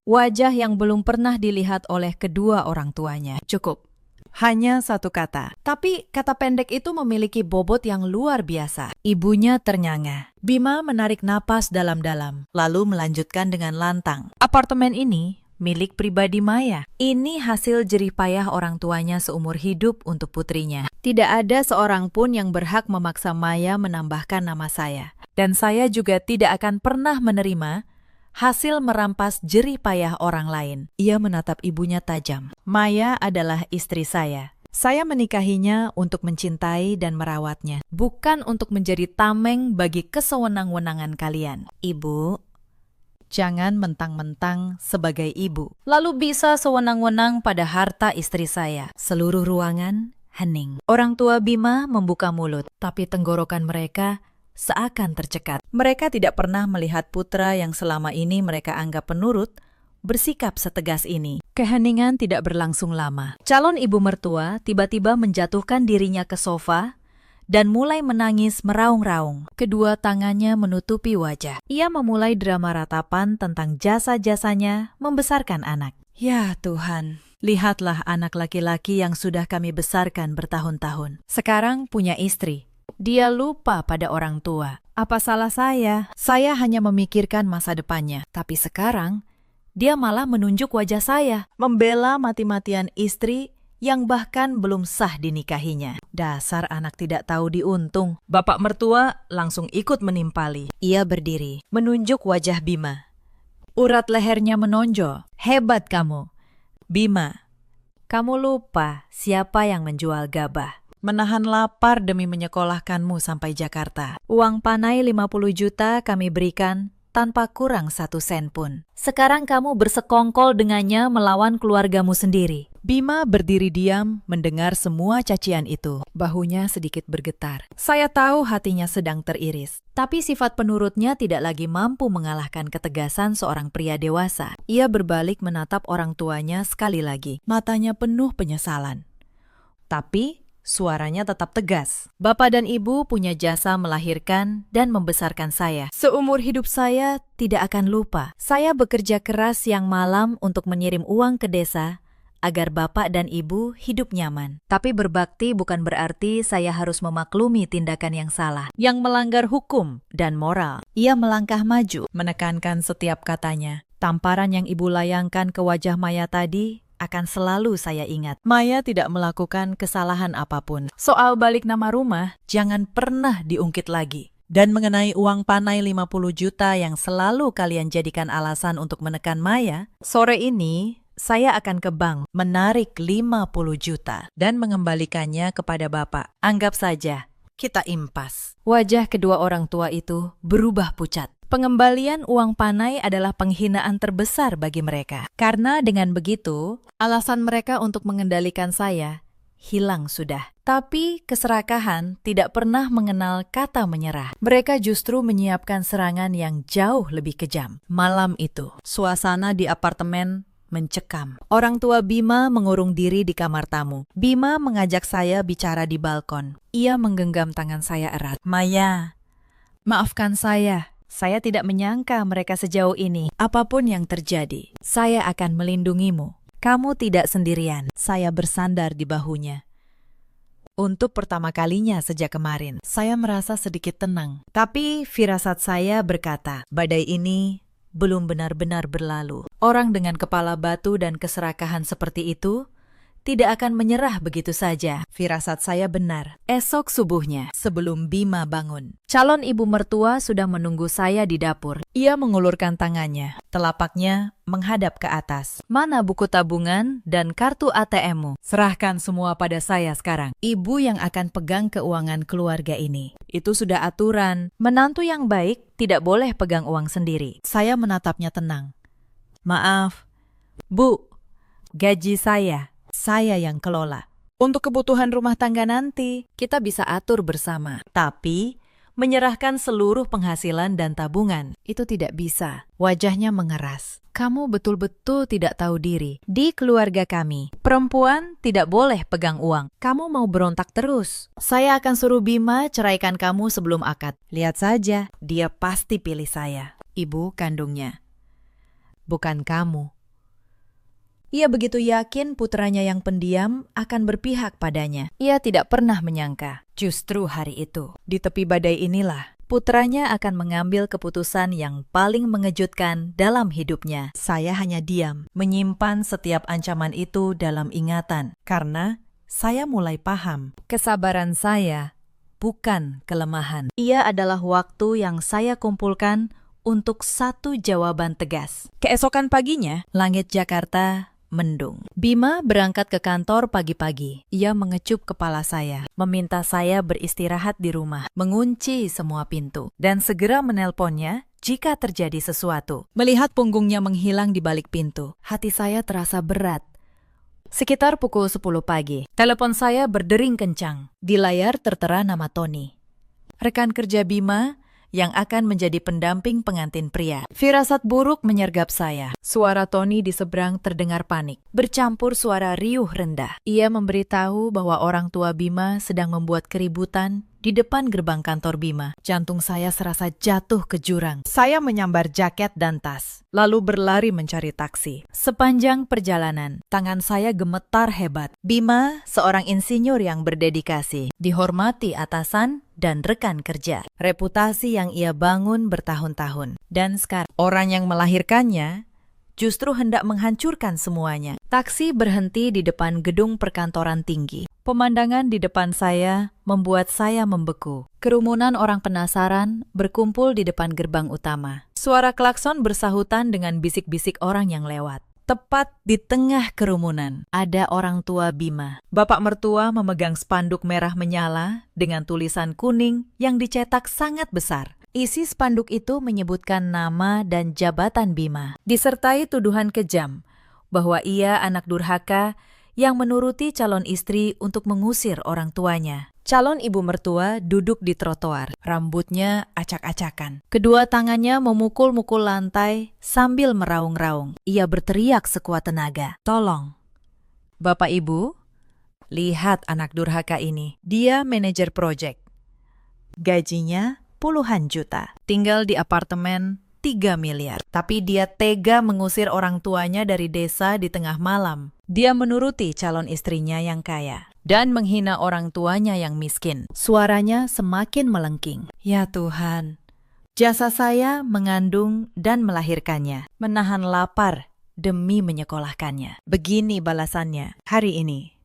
Wajah yang belum pernah dilihat oleh kedua orang tuanya. Cukup. Hanya satu kata. Tapi kata pendek itu memiliki bobot yang luar biasa. Ibunya ternyanga. Bima menarik napas dalam-dalam, lalu melanjutkan dengan lantang. Apartemen ini milik pribadi Maya. Ini hasil jerih payah orang tuanya seumur hidup untuk putrinya. Tidak ada seorang pun yang berhak memaksa Maya menambahkan nama saya. Dan saya juga tidak akan pernah menerima hasil merampas jerih payah orang lain. Ia menatap ibunya tajam. Maya adalah istri saya. Saya menikahinya untuk mencintai dan merawatnya, bukan untuk menjadi tameng bagi kesewenang-wenangan kalian. Ibu, jangan mentang-mentang sebagai ibu, lalu bisa sewenang-wenang pada harta istri saya. Seluruh ruangan hening. Orang tua Bima membuka mulut, tapi tenggorokan mereka seakan tercekat. Mereka tidak pernah melihat putra yang selama ini mereka anggap penurut bersikap setegas ini. Keheningan tidak berlangsung lama. Calon ibu mertua tiba-tiba menjatuhkan dirinya ke sofa dan mulai menangis meraung-raung. Kedua tangannya menutupi wajah. Ia memulai drama ratapan tentang jasa-jasanya membesarkan anak. Ya Tuhan, lihatlah anak laki-laki yang sudah kami besarkan bertahun-tahun. Sekarang punya istri. Dia lupa pada orang tua. Apa salah saya? Saya hanya memikirkan masa depannya. Tapi sekarang, dia malah menunjuk wajah saya, membela mati-matian istri yang bahkan belum sah dinikahinya. Dasar anak tidak tahu diuntung. Bapak mertua langsung ikut menimpali. Ia berdiri, menunjuk wajah Bima. Urat lehernya menonjol. Hebat kamu. Bima, kamu lupa siapa yang menjual gabah. Menahan lapar demi menyekolahkanmu sampai Jakarta. Uang panai 50 juta kami berikan tanpa kurang 1 sen pun. Sekarang kamu bersekongkol dengannya melawan keluargamu sendiri. Bima berdiri diam mendengar semua cacian itu. Bahunya sedikit bergetar. Saya tahu hatinya sedang teriris. Tapi sifat penurutnya tidak lagi mampu mengalahkan ketegasan seorang pria dewasa. Ia berbalik menatap orang tuanya sekali lagi. Matanya penuh penyesalan. Tapi Suaranya tetap tegas. Bapak dan Ibu punya jasa melahirkan dan membesarkan saya. Seumur hidup saya tidak akan lupa. Saya bekerja keras siang malam untuk mengirim uang ke desa agar Bapak dan Ibu hidup nyaman. Tapi berbakti bukan berarti saya harus memaklumi tindakan yang salah, yang melanggar hukum dan moral. Ia melangkah maju, menekankan setiap katanya. Tamparan yang Ibu layangkan ke wajah Maya tadi akan selalu saya ingat. Maya tidak melakukan kesalahan apapun. Soal balik nama rumah, jangan pernah diungkit lagi. Dan mengenai uang panai 50 juta yang selalu kalian jadikan alasan untuk menekan Maya, sore ini saya akan ke bank menarik 50 juta dan mengembalikannya kepada Bapak. Anggap saja kita impas. Wajah kedua orang tua itu berubah pucat. Pengembalian uang panai adalah penghinaan terbesar bagi mereka. Karena dengan begitu, alasan mereka untuk mengendalikan saya hilang sudah. Tapi keserakahan tidak pernah mengenal kata menyerah. Mereka justru menyiapkan serangan yang jauh lebih kejam. Malam itu, suasana di apartemen mencekam. Orang tua Bima mengurung diri di kamar tamu. Bima mengajak saya bicara di balkon. Ia menggenggam tangan saya erat. Maya, maafkan saya. Saya tidak menyangka mereka sejauh ini. Apapun yang terjadi, saya akan melindungimu. Kamu tidak sendirian. Saya bersandar di bahunya. Untuk pertama kalinya sejak kemarin, saya merasa sedikit tenang. Tapi firasat saya berkata, badai ini belum benar-benar berlalu. Orang dengan kepala batu dan keserakahan seperti itu tidak akan menyerah begitu saja. Firasat saya benar. Esok subuhnya, sebelum Bima bangun, calon ibu mertua sudah menunggu saya di dapur. Ia mengulurkan tangannya. Telapaknya menghadap ke atas. Mana buku tabungan dan kartu ATM-mu? Serahkan semua pada saya sekarang. Ibu yang akan pegang keuangan keluarga ini. Itu sudah aturan. Menantu yang baik tidak boleh pegang uang sendiri. Saya menatapnya tenang. Maaf, Bu, gaji saya yang kelola. Untuk kebutuhan rumah tangga nanti, kita bisa atur bersama. Tapi, menyerahkan seluruh penghasilan dan tabungan, itu tidak bisa. Wajahnya mengeras. Kamu betul-betul tidak tahu diri. Di keluarga kami, perempuan tidak boleh pegang uang. Kamu mau berontak terus. Saya akan suruh Bima ceraikan kamu sebelum akad. Lihat saja, dia pasti pilih saya. Ibu kandungnya. Bukan kamu. Ia begitu yakin putranya yang pendiam akan berpihak padanya. Ia tidak pernah menyangka, justru hari itu, di tepi badai inilah, putranya akan mengambil keputusan yang paling mengejutkan dalam hidupnya. Saya hanya diam, menyimpan setiap ancaman itu dalam ingatan, karena saya mulai paham. Kesabaran saya bukan kelemahan. Ia adalah waktu yang saya kumpulkan untuk satu jawaban tegas. Keesokan paginya, langit Jakarta mendung. Bima berangkat ke kantor pagi-pagi. Ia mengecup kepala saya, meminta saya beristirahat di rumah, mengunci semua pintu, dan segera menelponnya jika terjadi sesuatu. Melihat punggungnya menghilang di balik pintu, hati saya terasa berat. Sekitar pukul 10 pagi, telepon saya berdering kencang. Di layar tertera nama Tony, rekan kerja Bima yang akan menjadi pendamping pengantin pria. Firasat buruk menyergap saya. Suara Tony di seberang terdengar panik, bercampur suara riuh rendah. Ia memberitahu bahwa orang tua Bima sedang membuat keributan di depan gerbang kantor Bima. Jantung saya serasa jatuh ke jurang. Saya menyambar jaket dan tas, lalu berlari mencari taksi. Sepanjang perjalanan, tangan saya gemetar hebat. Bima, seorang insinyur yang berdedikasi, dihormati atasan dan rekan kerja. Reputasi yang ia bangun bertahun-tahun. Dan sekarang, orang yang melahirkannya justru hendak menghancurkan semuanya. Taksi berhenti di depan gedung perkantoran tinggi. Pemandangan di depan saya membuat saya membeku. Kerumunan orang penasaran berkumpul di depan gerbang utama. Suara klakson bersahutan dengan bisik-bisik orang yang lewat. Tepat di tengah kerumunan, ada orang tua Bima. Bapak mertua memegang spanduk merah menyala dengan tulisan kuning yang dicetak sangat besar. Isi spanduk itu menyebutkan nama dan jabatan Bima, disertai tuduhan kejam bahwa ia anak durhaka yang menuruti calon istri untuk mengusir orang tuanya. Calon ibu mertua duduk di trotoar, rambutnya acak-acakan. Kedua tangannya memukul-mukul lantai sambil meraung-raung. Ia berteriak sekuat tenaga, "Tolong, Bapak Ibu, Lihat anak durhaka ini. Dia manajer proyek. Gajinya puluhan juta. Tinggal di apartemen 3 miliar. Tapi dia tega mengusir orang tuanya dari desa di tengah malam. Dia menuruti calon istrinya yang kaya dan menghina orang tuanya yang miskin. Suaranya semakin melengking. Ya Tuhan, jasa saya mengandung dan melahirkannya, menahan lapar demi menyekolahkannya. Begini balasannya hari ini.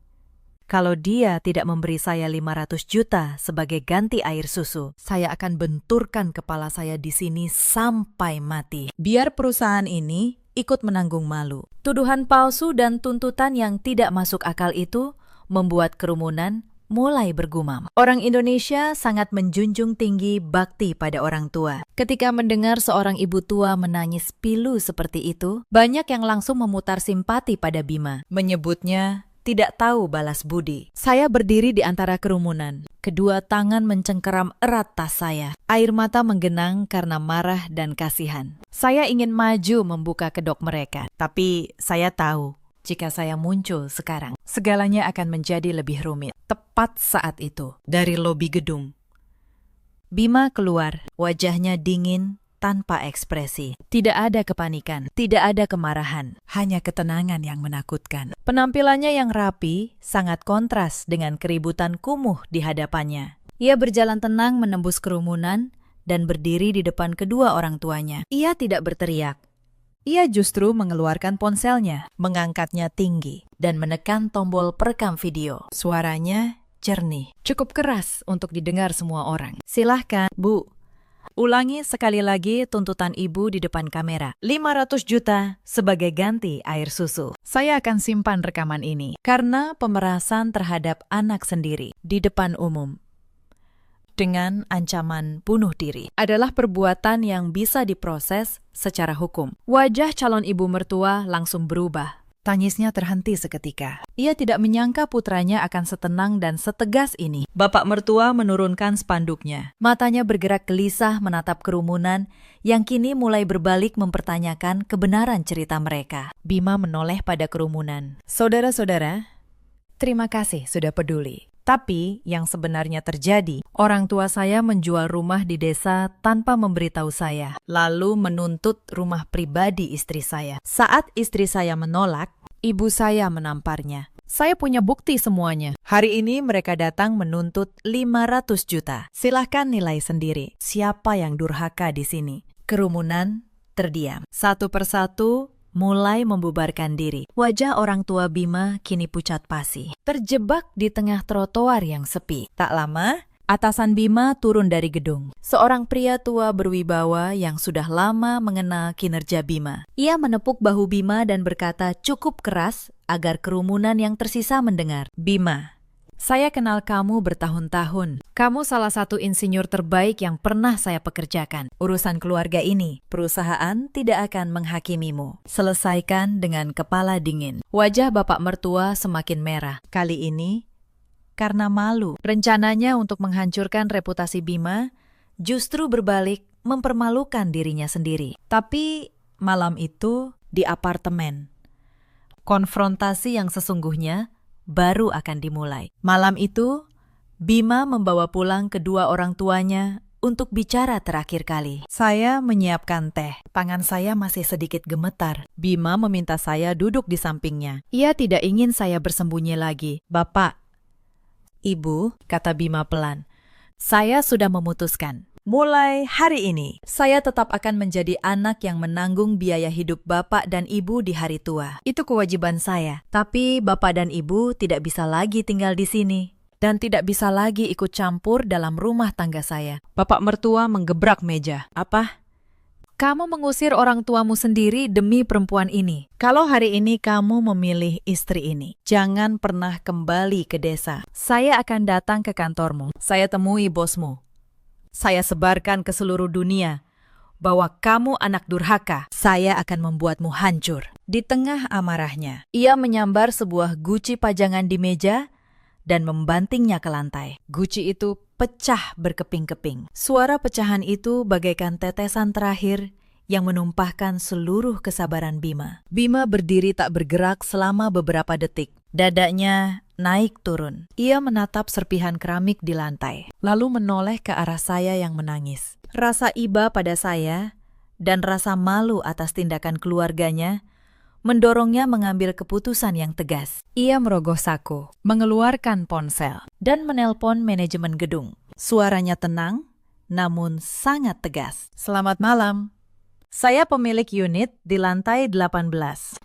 Kalau dia tidak memberi saya 500 juta sebagai ganti air susu, saya akan benturkan kepala saya di sini sampai mati. Biar perusahaan ini ikut menanggung malu. Tuduhan palsu dan tuntutan yang tidak masuk akal itu membuat kerumunan mulai bergumam. Orang Indonesia sangat menjunjung tinggi bakti pada orang tua. Ketika mendengar seorang ibu tua menangis pilu seperti itu, banyak yang langsung memutar simpati pada Bima, menyebutnya tidak tahu balas budi. Saya berdiri di antara kerumunan. Kedua tangan mencengkeram erat tas saya. Air mata menggenang karena marah dan kasihan. Saya ingin maju membuka kedok mereka. Tapi saya tahu, jika saya muncul sekarang, segalanya akan menjadi lebih rumit. Tepat saat itu, dari lobi gedung, Bima keluar. Wajahnya dingin, tanpa ekspresi. Tidak ada kepanikan, tidak ada kemarahan, hanya ketenangan yang menakutkan. Penampilannya yang rapi sangat kontras dengan keributan kumuh di hadapannya. Ia berjalan tenang menembus kerumunan dan berdiri di depan kedua orang tuanya. Ia tidak berteriak. Ia justru mengeluarkan ponselnya, mengangkatnya tinggi, dan menekan tombol perekam video. Suaranya jernih, cukup keras untuk didengar semua orang. Silahkan, Bu. Ulangi sekali lagi tuntutan ibu di depan kamera. 500 juta sebagai ganti air susu. Saya akan simpan rekaman ini karena pemerasan terhadap anak sendiri di depan umum dengan ancaman bunuh diri adalah perbuatan yang bisa diproses secara hukum. Wajah calon ibu mertua langsung berubah. Tangisnya terhenti seketika. Ia tidak menyangka putranya akan setenang dan setegas ini. Bapak mertua menurunkan spanduknya. Matanya bergerak gelisah menatap kerumunan yang kini mulai berbalik mempertanyakan kebenaran cerita mereka. Bima menoleh pada kerumunan. Saudara-saudara, terima kasih sudah peduli. Tapi yang sebenarnya terjadi, orang tua saya menjual rumah di desa tanpa memberitahu saya, lalu menuntut rumah pribadi istri saya. Saat istri saya menolak, ibu saya menamparnya. Saya punya bukti semuanya. Hari ini mereka datang menuntut 500 juta. Silahkan nilai sendiri siapa yang durhaka di sini. Kerumunan terdiam. Satu persatu mulai membubarkan diri. Wajah orang tua Bima kini pucat pasi, terjebak di tengah trotoar yang sepi. Tak lama, atasan Bima turun dari gedung. Seorang pria tua berwibawa yang sudah lama mengenal kinerja Bima. Ia menepuk bahu Bima dan berkata cukup keras agar kerumunan yang tersisa mendengar. Bima, saya kenal kamu bertahun-tahun. Kamu salah satu insinyur terbaik yang pernah saya pekerjakan. Urusan keluarga ini, perusahaan tidak akan menghakimimu. Selesaikan dengan kepala dingin. Wajah bapak mertua semakin merah. Kali ini, karena malu. Rencananya untuk menghancurkan reputasi Bima, justru berbalik mempermalukan dirinya sendiri. Tapi malam itu di apartemen, konfrontasi yang sesungguhnya baru akan dimulai. Malam itu, Bima membawa pulang kedua orang tuanya untuk bicara terakhir kali. Saya menyiapkan teh. Tangan saya masih sedikit gemetar. Bima meminta saya duduk di sampingnya. Ia tidak ingin saya bersembunyi lagi. Bapak, Ibu, kata Bima pelan, saya sudah memutuskan. Mulai hari ini, saya tetap akan menjadi anak yang menanggung biaya hidup Bapak dan Ibu di hari tua. Itu kewajiban saya. Tapi Bapak dan Ibu tidak bisa lagi tinggal di sini. Dan tidak bisa lagi ikut campur dalam rumah tangga saya. Bapak mertua menggebrak meja. Apa? Kamu mengusir orang tuamu sendiri demi perempuan ini. Kalau hari ini kamu memilih istri ini, jangan pernah kembali ke desa. Saya akan datang ke kantormu. Saya temui bosmu. Saya sebarkan ke seluruh dunia bahwa kamu anak durhaka. Saya akan membuatmu hancur. Di tengah amarahnya, ia menyambar sebuah guci pajangan di meja dan membantingnya ke lantai. Guci itu pecah berkeping-keping. Suara pecahan itu bagaikan tetesan terakhir yang menumpahkan seluruh kesabaran Bima. Bima berdiri tak bergerak selama beberapa detik. Dadanya naik turun. Ia menatap serpihan keramik di lantai, lalu menoleh ke arah saya yang menangis. Rasa iba pada saya dan rasa malu atas tindakan keluarganya mendorongnya mengambil keputusan yang tegas. Ia merogoh saku, mengeluarkan ponsel, dan menelpon manajemen gedung. Suaranya tenang, namun sangat tegas. Selamat malam. Saya pemilik unit di lantai 18.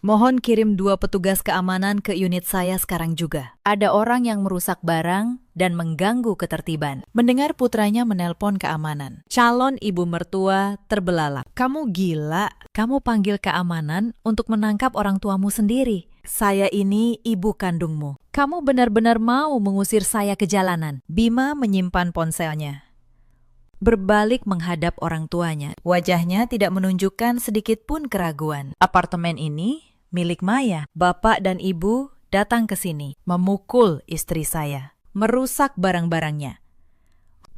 Mohon kirim 2 petugas keamanan ke unit saya sekarang juga. Ada orang yang merusak barang dan mengganggu ketertiban. Mendengar putranya menelpon keamanan. Calon ibu mertua terbelalak. Kamu gila? Kamu panggil keamanan untuk menangkap orang tuamu sendiri. Saya ini ibu kandungmu. Kamu benar-benar mau mengusir saya ke jalanan. Bima menyimpan ponselnya, berbalik menghadap orang tuanya. Wajahnya tidak menunjukkan sedikit pun keraguan. Apartemen ini milik Maya. Bapak dan ibu datang ke sini, memukul istri saya, merusak barang-barangnya.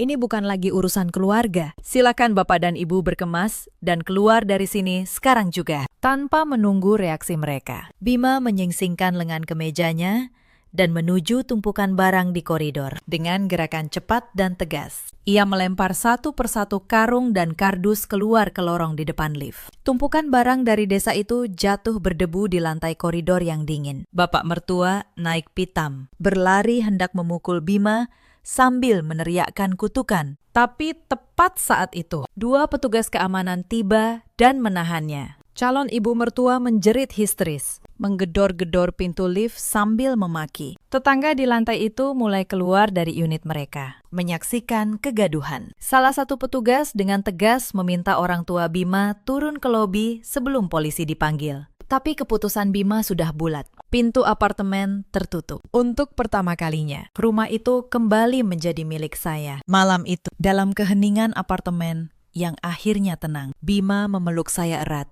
Ini bukan lagi urusan keluarga. Silakan bapak dan ibu berkemas dan keluar dari sini sekarang juga. Tanpa menunggu reaksi mereka, Bima menyingsingkan lengan kemejanya dan menuju tumpukan barang di koridor. Dengan gerakan cepat dan tegas, ia melempar satu persatu karung dan kardus keluar ke lorong di depan lift. Tumpukan barang dari desa itu jatuh berdebu di lantai koridor yang dingin. Bapak mertua naik pitam, berlari hendak memukul Bima sambil meneriakkan kutukan. Tapi tepat saat itu, 2 petugas keamanan tiba dan menahannya. Calon ibu mertua menjerit histeris, menggedor-gedor pintu lift sambil memaki. Tetangga di lantai itu mulai keluar dari unit mereka, menyaksikan kegaduhan. Salah satu petugas dengan tegas meminta orang tua Bima turun ke lobi sebelum polisi dipanggil. Tapi keputusan Bima sudah bulat. Pintu apartemen tertutup. Untuk pertama kalinya, rumah itu kembali menjadi milik saya. Malam itu, dalam keheningan apartemen yang akhirnya tenang, Bima memeluk saya erat.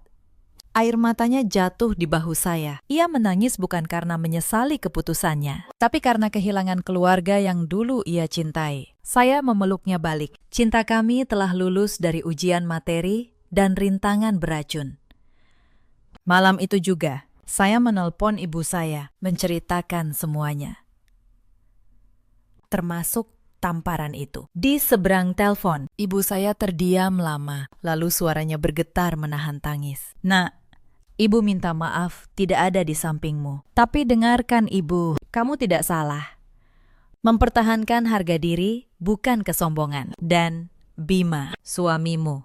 Air matanya jatuh di bahu saya. Ia menangis bukan karena menyesali keputusannya, tapi karena kehilangan keluarga yang dulu ia cintai. Saya memeluknya balik. Cinta kami telah lulus dari ujian materi dan rintangan beracun. Malam itu juga, saya menelpon ibu saya, menceritakan semuanya, termasuk tamparan itu. Di seberang telepon, ibu saya terdiam lama, lalu suaranya bergetar menahan tangis. Nak, ibu minta maaf tidak ada di sampingmu. Tapi dengarkan ibu, kamu tidak salah. Mempertahankan harga diri bukan kesombongan. Dan Bima, suamimu,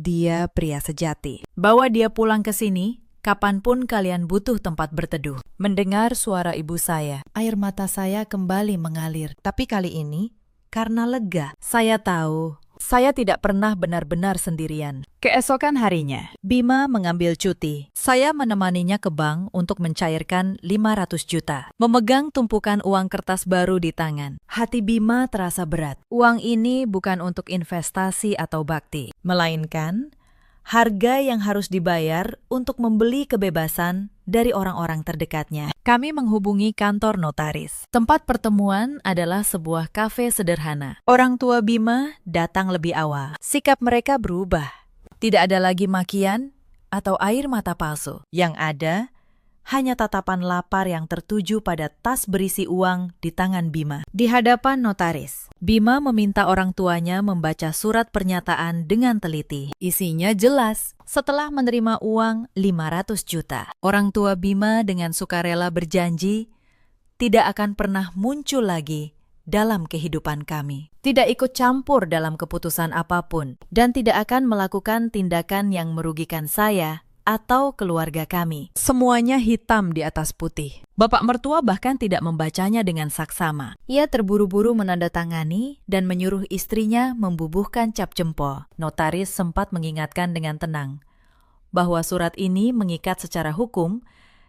dia pria sejati. Bawa dia pulang ke sini, kapanpun kalian butuh tempat berteduh. Mendengar suara ibu saya, air mata saya kembali mengalir. Tapi kali ini, karena lega. Saya tahu, saya tidak pernah benar-benar sendirian. Keesokan harinya, Bima mengambil cuti. Saya menemaninya ke bank untuk mencairkan 500 juta. Memegang tumpukan uang kertas baru di tangan. Hati Bima terasa berat. Uang ini bukan untuk investasi atau bakti, melainkan harga yang harus dibayar untuk membeli kebebasan dari orang-orang terdekatnya. Kami menghubungi kantor notaris. Tempat pertemuan adalah sebuah kafe sederhana. Orang tua Bima datang lebih awal. Sikap mereka berubah. Tidak ada lagi makian atau air mata palsu. Yang ada hanya tatapan lapar yang tertuju pada tas berisi uang di tangan Bima. Di hadapan notaris, Bima meminta orang tuanya membaca surat pernyataan dengan teliti. Isinya jelas. Setelah menerima uang 500 juta, orang tua Bima dengan sukarela berjanji tidak akan pernah muncul lagi dalam kehidupan kami. Tidak ikut campur dalam keputusan apapun, dan tidak akan melakukan tindakan yang merugikan saya atau keluarga kami. Semuanya hitam di atas putih. Bapak mertua bahkan tidak membacanya dengan saksama. Ia terburu-buru menandatangani dan menyuruh istrinya membubuhkan cap jempol. Notaris sempat mengingatkan dengan tenang bahwa surat ini mengikat secara hukum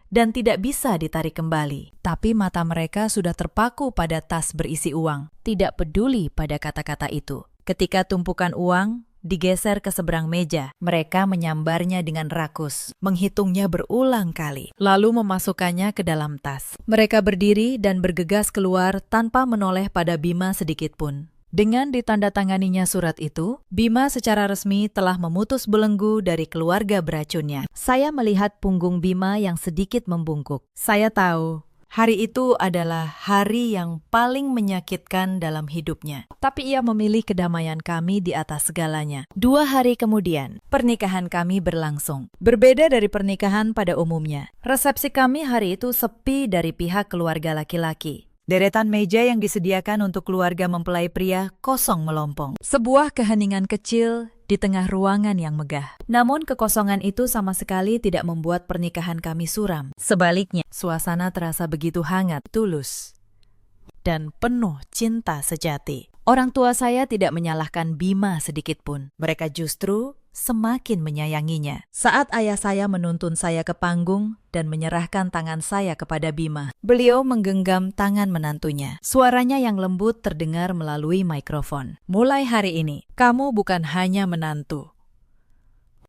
dan tidak bisa ditarik kembali. Tapi mata mereka sudah terpaku pada tas berisi uang, tidak peduli pada kata-kata itu. Ketika tumpukan uang digeser ke seberang meja, mereka menyambarnya dengan rakus, menghitungnya berulang kali, lalu memasukkannya ke dalam tas. Mereka berdiri dan bergegas keluar tanpa menoleh pada Bima sedikit pun. Dengan ditandatanganinya surat itu, Bima secara resmi telah memutus belenggu dari keluarga beracunnya. Saya melihat punggung Bima yang sedikit membungkuk. Saya tahu, Hari itu adalah hari yang paling menyakitkan dalam hidupnya. Tapi ia memilih kedamaian kami di atas segalanya. 2 hari kemudian, pernikahan kami berlangsung. Berbeda dari pernikahan pada umumnya. Resepsi kami hari itu sepi dari pihak keluarga laki-laki. Deretan meja yang disediakan untuk keluarga mempelai pria kosong melompong. Sebuah keheningan kecil di tengah ruangan yang megah. Namun kekosongan itu sama sekali tidak membuat pernikahan kami suram. Sebaliknya, suasana terasa begitu hangat, tulus, dan penuh cinta sejati. Orang tua saya tidak menyalahkan Bima sedikit pun. Mereka justru semakin menyayanginya. Saat ayah saya menuntun saya ke panggung dan menyerahkan tangan saya kepada Bima, beliau menggenggam tangan menantunya. Suaranya yang lembut terdengar melalui mikrofon. Mulai hari ini, kamu bukan hanya menantu,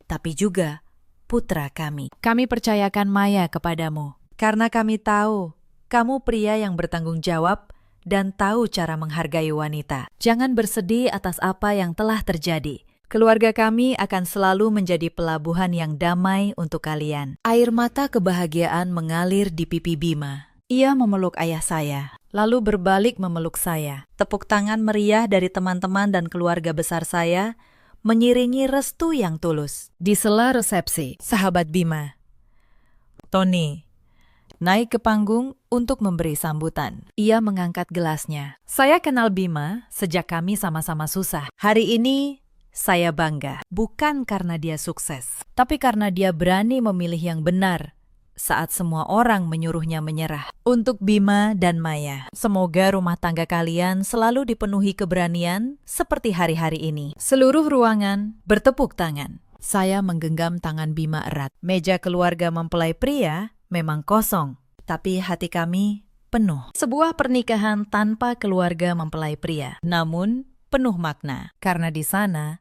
tapi juga putra kami. Kami percayakan Maya kepadamu, karena kami tahu kamu pria yang bertanggung jawab dan tahu cara menghargai wanita. Jangan bersedih atas apa yang telah terjadi. Keluarga kami akan selalu menjadi pelabuhan yang damai untuk kalian. Air mata kebahagiaan mengalir di pipi Bima. Ia memeluk ayah saya, lalu berbalik memeluk saya. Tepuk tangan meriah dari teman-teman dan keluarga besar saya mengiringi restu yang tulus. Di sela resepsi, sahabat Bima, Tony, naik ke panggung untuk memberi sambutan. Ia mengangkat gelasnya. Saya kenal Bima sejak kami sama-sama susah. Hari ini saya bangga, bukan karena dia sukses, tapi karena dia berani memilih yang benar saat semua orang menyuruhnya menyerah. Untuk Bima dan Maya, semoga rumah tangga kalian selalu dipenuhi keberanian seperti hari-hari ini. Seluruh ruangan bertepuk tangan. Saya menggenggam tangan Bima erat. Meja keluarga mempelai pria memang kosong, tapi hati kami penuh. Sebuah pernikahan tanpa keluarga mempelai pria, namun penuh makna, karena di sana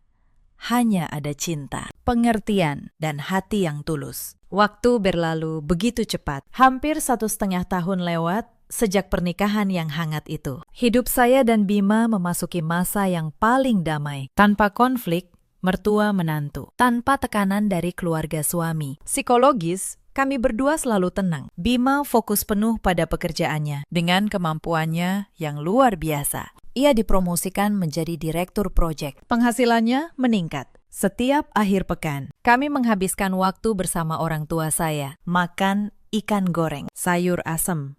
hanya ada cinta, pengertian, dan hati yang tulus. Waktu berlalu begitu cepat. Hampir 1,5 tahun lewat sejak pernikahan yang hangat itu. Hidup saya dan Bima memasuki masa yang paling damai. Tanpa konflik, mertua menantu. Tanpa tekanan dari keluarga suami. Psikologis, kami berdua selalu tenang. Bima fokus penuh pada pekerjaannya dengan kemampuannya yang luar biasa. Ia dipromosikan menjadi direktur proyek. Penghasilannya meningkat. Setiap akhir pekan, kami menghabiskan waktu bersama orang tua saya, makan ikan goreng, sayur asem,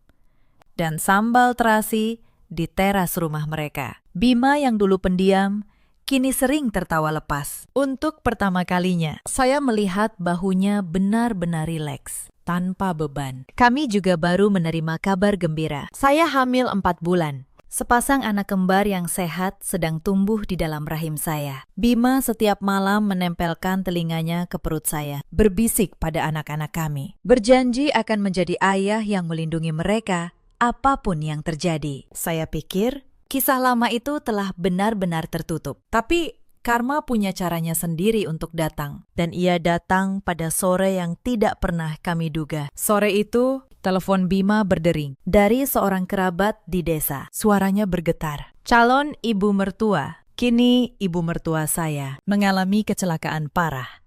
dan sambal terasi di teras rumah mereka. Bima yang dulu pendiam, kini sering tertawa lepas. Untuk pertama kalinya, saya melihat bahunya benar-benar rileks, tanpa beban. Kami juga baru menerima kabar gembira. Saya hamil 4 bulan. Sepasang anak kembar yang sehat sedang tumbuh di dalam rahim saya. Bima setiap malam menempelkan telinganya ke perut saya, berbisik pada anak-anak kami. Berjanji akan menjadi ayah yang melindungi mereka, apapun yang terjadi. Saya pikir kisah lama itu telah benar-benar tertutup. Tapi karma punya caranya sendiri untuk datang. Dan ia datang pada sore yang tidak pernah kami duga. Sore itu, telepon Bima berdering dari seorang kerabat di desa. Suaranya bergetar. Calon ibu mertua, kini ibu mertua saya, mengalami kecelakaan parah.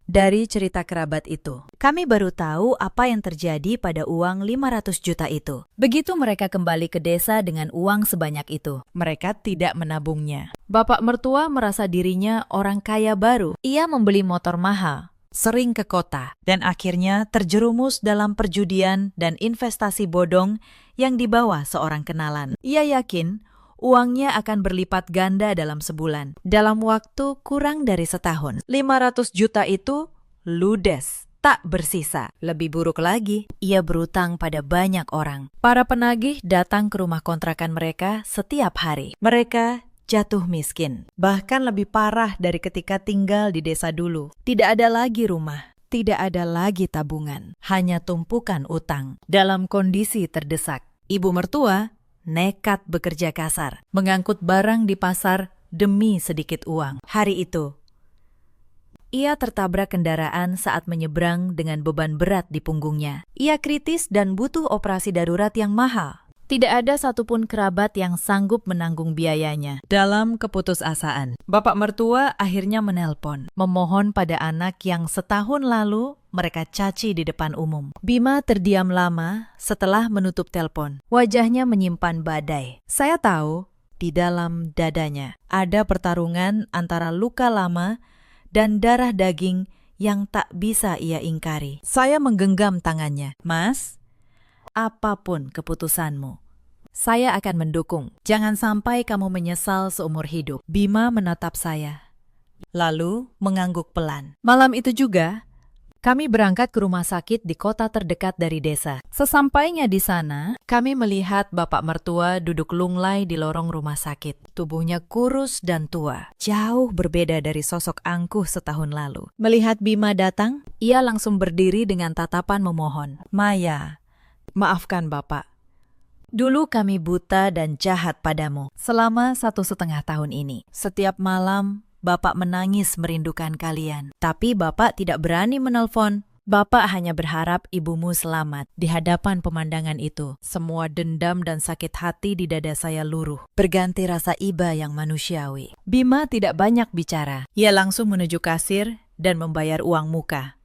Dari cerita kerabat itu, kami baru tahu apa yang terjadi pada uang 500 juta itu. Begitu mereka kembali ke desa dengan uang sebanyak itu, mereka tidak menabungnya. Bapak mertua merasa dirinya orang kaya baru. Ia membeli motor mahal, sering ke kota, dan akhirnya terjerumus dalam perjudian dan investasi bodong yang dibawa seorang kenalan. Ia yakin uangnya akan berlipat ganda dalam sebulan. Dalam waktu kurang dari setahun, 500 juta itu ludes, tak bersisa. Lebih buruk lagi, ia berutang pada banyak orang. Para penagih datang ke rumah kontrakan mereka setiap hari. Mereka jatuh miskin, bahkan lebih parah dari ketika tinggal di desa dulu. Tidak ada lagi rumah, tidak ada lagi tabungan, hanya tumpukan utang. Dalam kondisi terdesak, ibu mertua nekat bekerja kasar, mengangkut barang di pasar demi sedikit uang. Hari itu, ia tertabrak kendaraan saat menyeberang dengan beban berat di punggungnya. Ia kritis dan butuh operasi darurat yang mahal. Tidak ada satupun kerabat yang sanggup menanggung biayanya. Dalam keputusasaan, bapak mertua akhirnya menelpon, memohon pada anak yang setahun lalu mereka caci di depan umum. Bima terdiam lama setelah menutup telepon. Wajahnya menyimpan badai. Saya tahu di dalam dadanya ada pertarungan antara luka lama dan darah daging yang tak bisa ia ingkari. Saya menggenggam tangannya. Mas, apapun keputusanmu, saya akan mendukung. Jangan sampai kamu menyesal seumur hidup. Bima menatap saya, lalu mengangguk pelan. Malam itu juga, kami berangkat ke rumah sakit di kota terdekat dari desa. Sesampainya di sana, kami melihat bapak mertua duduk lunglai di lorong rumah sakit. Tubuhnya kurus dan tua, jauh berbeda dari sosok angkuh setahun lalu. Melihat Bima datang, ia langsung berdiri dengan tatapan memohon. Maya, maafkan Bapak. Dulu kami buta dan jahat padamu. Selama 1,5 tahun ini, setiap malam Bapak menangis merindukan kalian. Tapi Bapak tidak berani menelpon. Bapak hanya berharap ibumu selamat. Di hadapan pemandangan itu, semua dendam dan sakit hati di dada saya luruh, berganti rasa iba yang manusiawi. Bima tidak banyak bicara. Ia langsung menuju kasir dan membayar uang muka.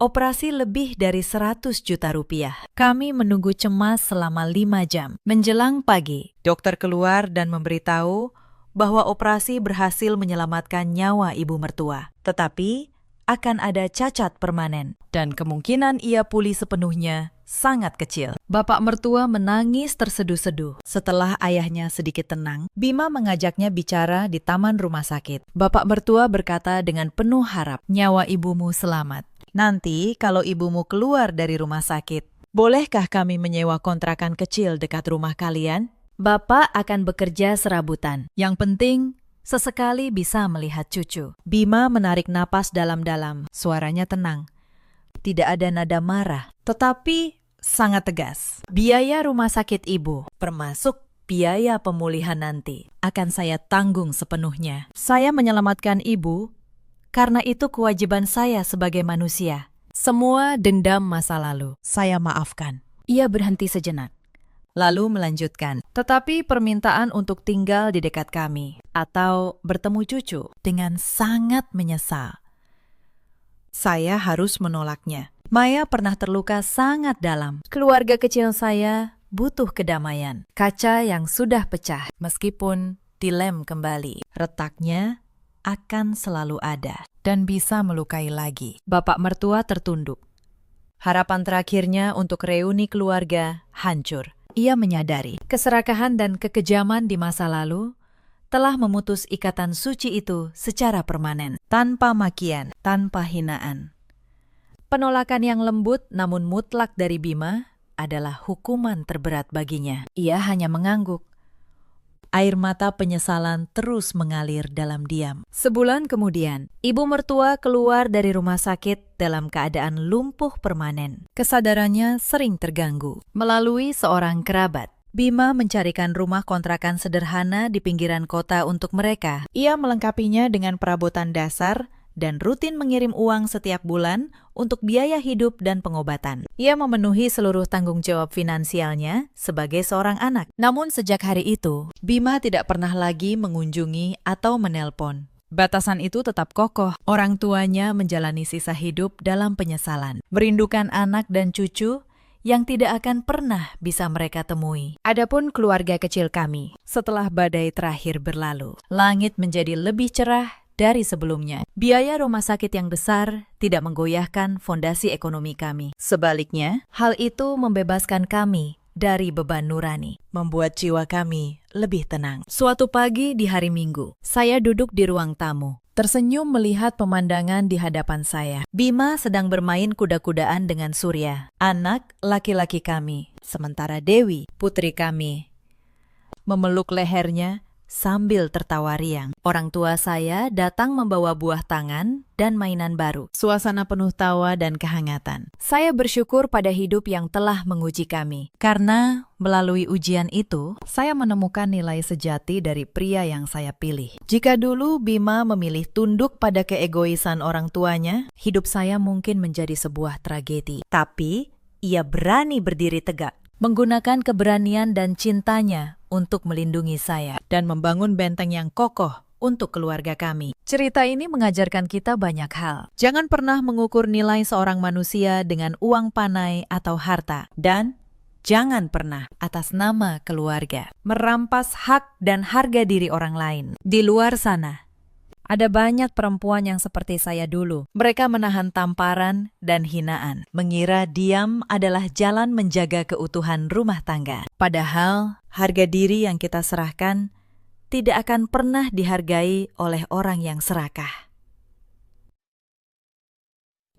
Operasi lebih dari 100 juta rupiah. Kami menunggu cemas selama 5 jam. Menjelang pagi, dokter keluar dan memberitahu bahwa operasi berhasil menyelamatkan nyawa ibu mertua. Tetapi akan ada cacat permanen dan kemungkinan ia pulih sepenuhnya sangat kecil. Bapak mertua menangis terseduh-seduh. Setelah ayahnya sedikit tenang, Bima mengajaknya bicara di taman rumah sakit. Bapak mertua berkata dengan penuh harap, nyawa ibumu selamat. Nanti kalau ibumu keluar dari rumah sakit, bolehkah kami menyewa kontrakan kecil dekat rumah kalian? Bapak akan bekerja serabutan. Yang penting, sesekali bisa melihat cucu. Bima menarik napas dalam-dalam. Suaranya tenang. Tidak ada nada marah, tetapi sangat tegas. Biaya rumah sakit ibu, termasuk biaya pemulihan nanti, akan saya tanggung sepenuhnya. Saya menyelamatkan ibu, karena itu kewajiban saya sebagai manusia. Semua dendam masa lalu, saya maafkan. Ia berhenti sejenak, lalu melanjutkan. Tetapi permintaan untuk tinggal di dekat kami, atau bertemu cucu, dengan sangat menyesal. Saya harus menolaknya. Maya pernah terluka sangat dalam. Keluarga kecil saya butuh kedamaian. Kaca yang sudah pecah, meskipun dilem kembali, retaknya akan selalu ada dan bisa melukai lagi. Bapak mertua tertunduk. Harapan terakhirnya untuk reuni keluarga hancur. Ia menyadari keserakahan dan kekejaman di masa lalu telah memutus ikatan suci itu secara permanen, tanpa makian, tanpa hinaan. Penolakan yang lembut namun mutlak dari Bima adalah hukuman terberat baginya. Ia hanya mengangguk. Air mata penyesalan terus mengalir dalam diam. Sebulan kemudian, ibu mertua keluar dari rumah sakit dalam keadaan lumpuh permanen. Kesadarannya sering terganggu. Melalui seorang kerabat, Bima mencarikan rumah kontrakan sederhana di pinggiran kota untuk mereka. Ia melengkapinya dengan perabotan dasar dan rutin mengirim uang setiap bulan untuk biaya hidup dan pengobatan. Ia memenuhi seluruh tanggung jawab finansialnya sebagai seorang anak. Namun sejak hari itu, Bima tidak pernah lagi mengunjungi atau menelpon. Batasan itu tetap kokoh. Orang tuanya menjalani sisa hidup dalam penyesalan, merindukan anak dan cucu yang tidak akan pernah bisa mereka temui. Adapun keluarga kecil kami, setelah badai terakhir berlalu, langit menjadi lebih cerah dari sebelumnya. Biaya rumah sakit yang besar tidak menggoyahkan fondasi ekonomi kami. Sebaliknya, hal itu membebaskan kami dari beban nurani, membuat jiwa kami lebih tenang. Suatu pagi di hari Minggu, saya duduk di ruang tamu, tersenyum melihat pemandangan di hadapan saya. Bima sedang bermain kuda-kudaan dengan Surya, anak laki-laki kami, sementara Dewi, putri kami, memeluk lehernya sambil tertawa riang. Orang tua saya datang membawa buah tangan dan mainan baru. Suasana penuh tawa dan kehangatan. Saya bersyukur pada hidup yang telah menguji kami. Karena melalui ujian itu, saya menemukan nilai sejati dari pria yang saya pilih. Jika dulu Bima memilih tunduk pada keegoisan orang tuanya, hidup saya mungkin menjadi sebuah tragedi. Tapi ia berani berdiri tegak. menggunakan keberanian dan cintanya untuk melindungi saya dan membangun benteng yang kokoh untuk keluarga kami. Cerita ini mengajarkan kita banyak hal. Jangan pernah mengukur nilai seorang manusia dengan uang panai atau harta. Dan jangan pernah atas nama keluarga merampas hak dan harga diri orang lain. Di luar sana, ada banyak perempuan yang seperti saya dulu. Mereka menahan tamparan dan hinaan, mengira diam adalah jalan menjaga keutuhan rumah tangga. Padahal, harga diri yang kita serahkan tidak akan pernah dihargai oleh orang yang serakah.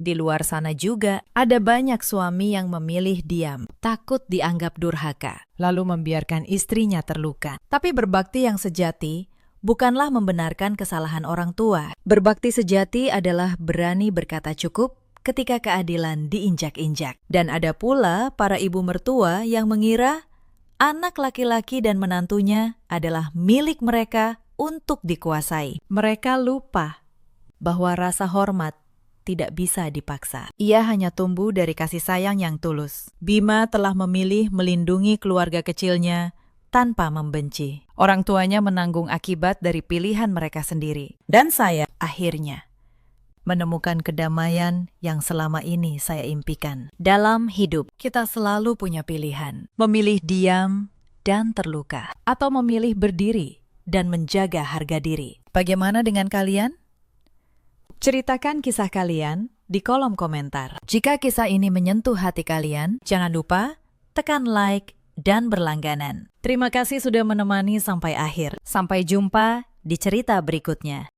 Di luar sana juga, ada banyak suami yang memilih diam, takut dianggap durhaka, lalu membiarkan istrinya terluka. Tapi berbakti yang sejati bukanlah membenarkan kesalahan orang tua. Berbakti sejati adalah berani berkata cukup ketika keadilan diinjak-injak. Dan ada pula para ibu mertua yang mengira anak laki-laki dan menantunya adalah milik mereka untuk dikuasai. Mereka lupa bahwa rasa hormat tidak bisa dipaksa. Ia hanya tumbuh dari kasih sayang yang tulus. Bima telah memilih melindungi keluarga kecilnya tanpa membenci. Orang tuanya menanggung akibat dari pilihan mereka sendiri. Dan saya akhirnya menemukan kedamaian yang selama ini saya impikan. Dalam hidup, kita selalu punya pilihan. Memilih diam dan terluka, atau memilih berdiri dan menjaga harga diri. Bagaimana dengan kalian? Ceritakan kisah kalian di kolom komentar. Jika kisah ini menyentuh hati kalian, jangan lupa tekan like dan berlangganan. Terima kasih sudah menemani sampai akhir. Sampai jumpa di cerita berikutnya.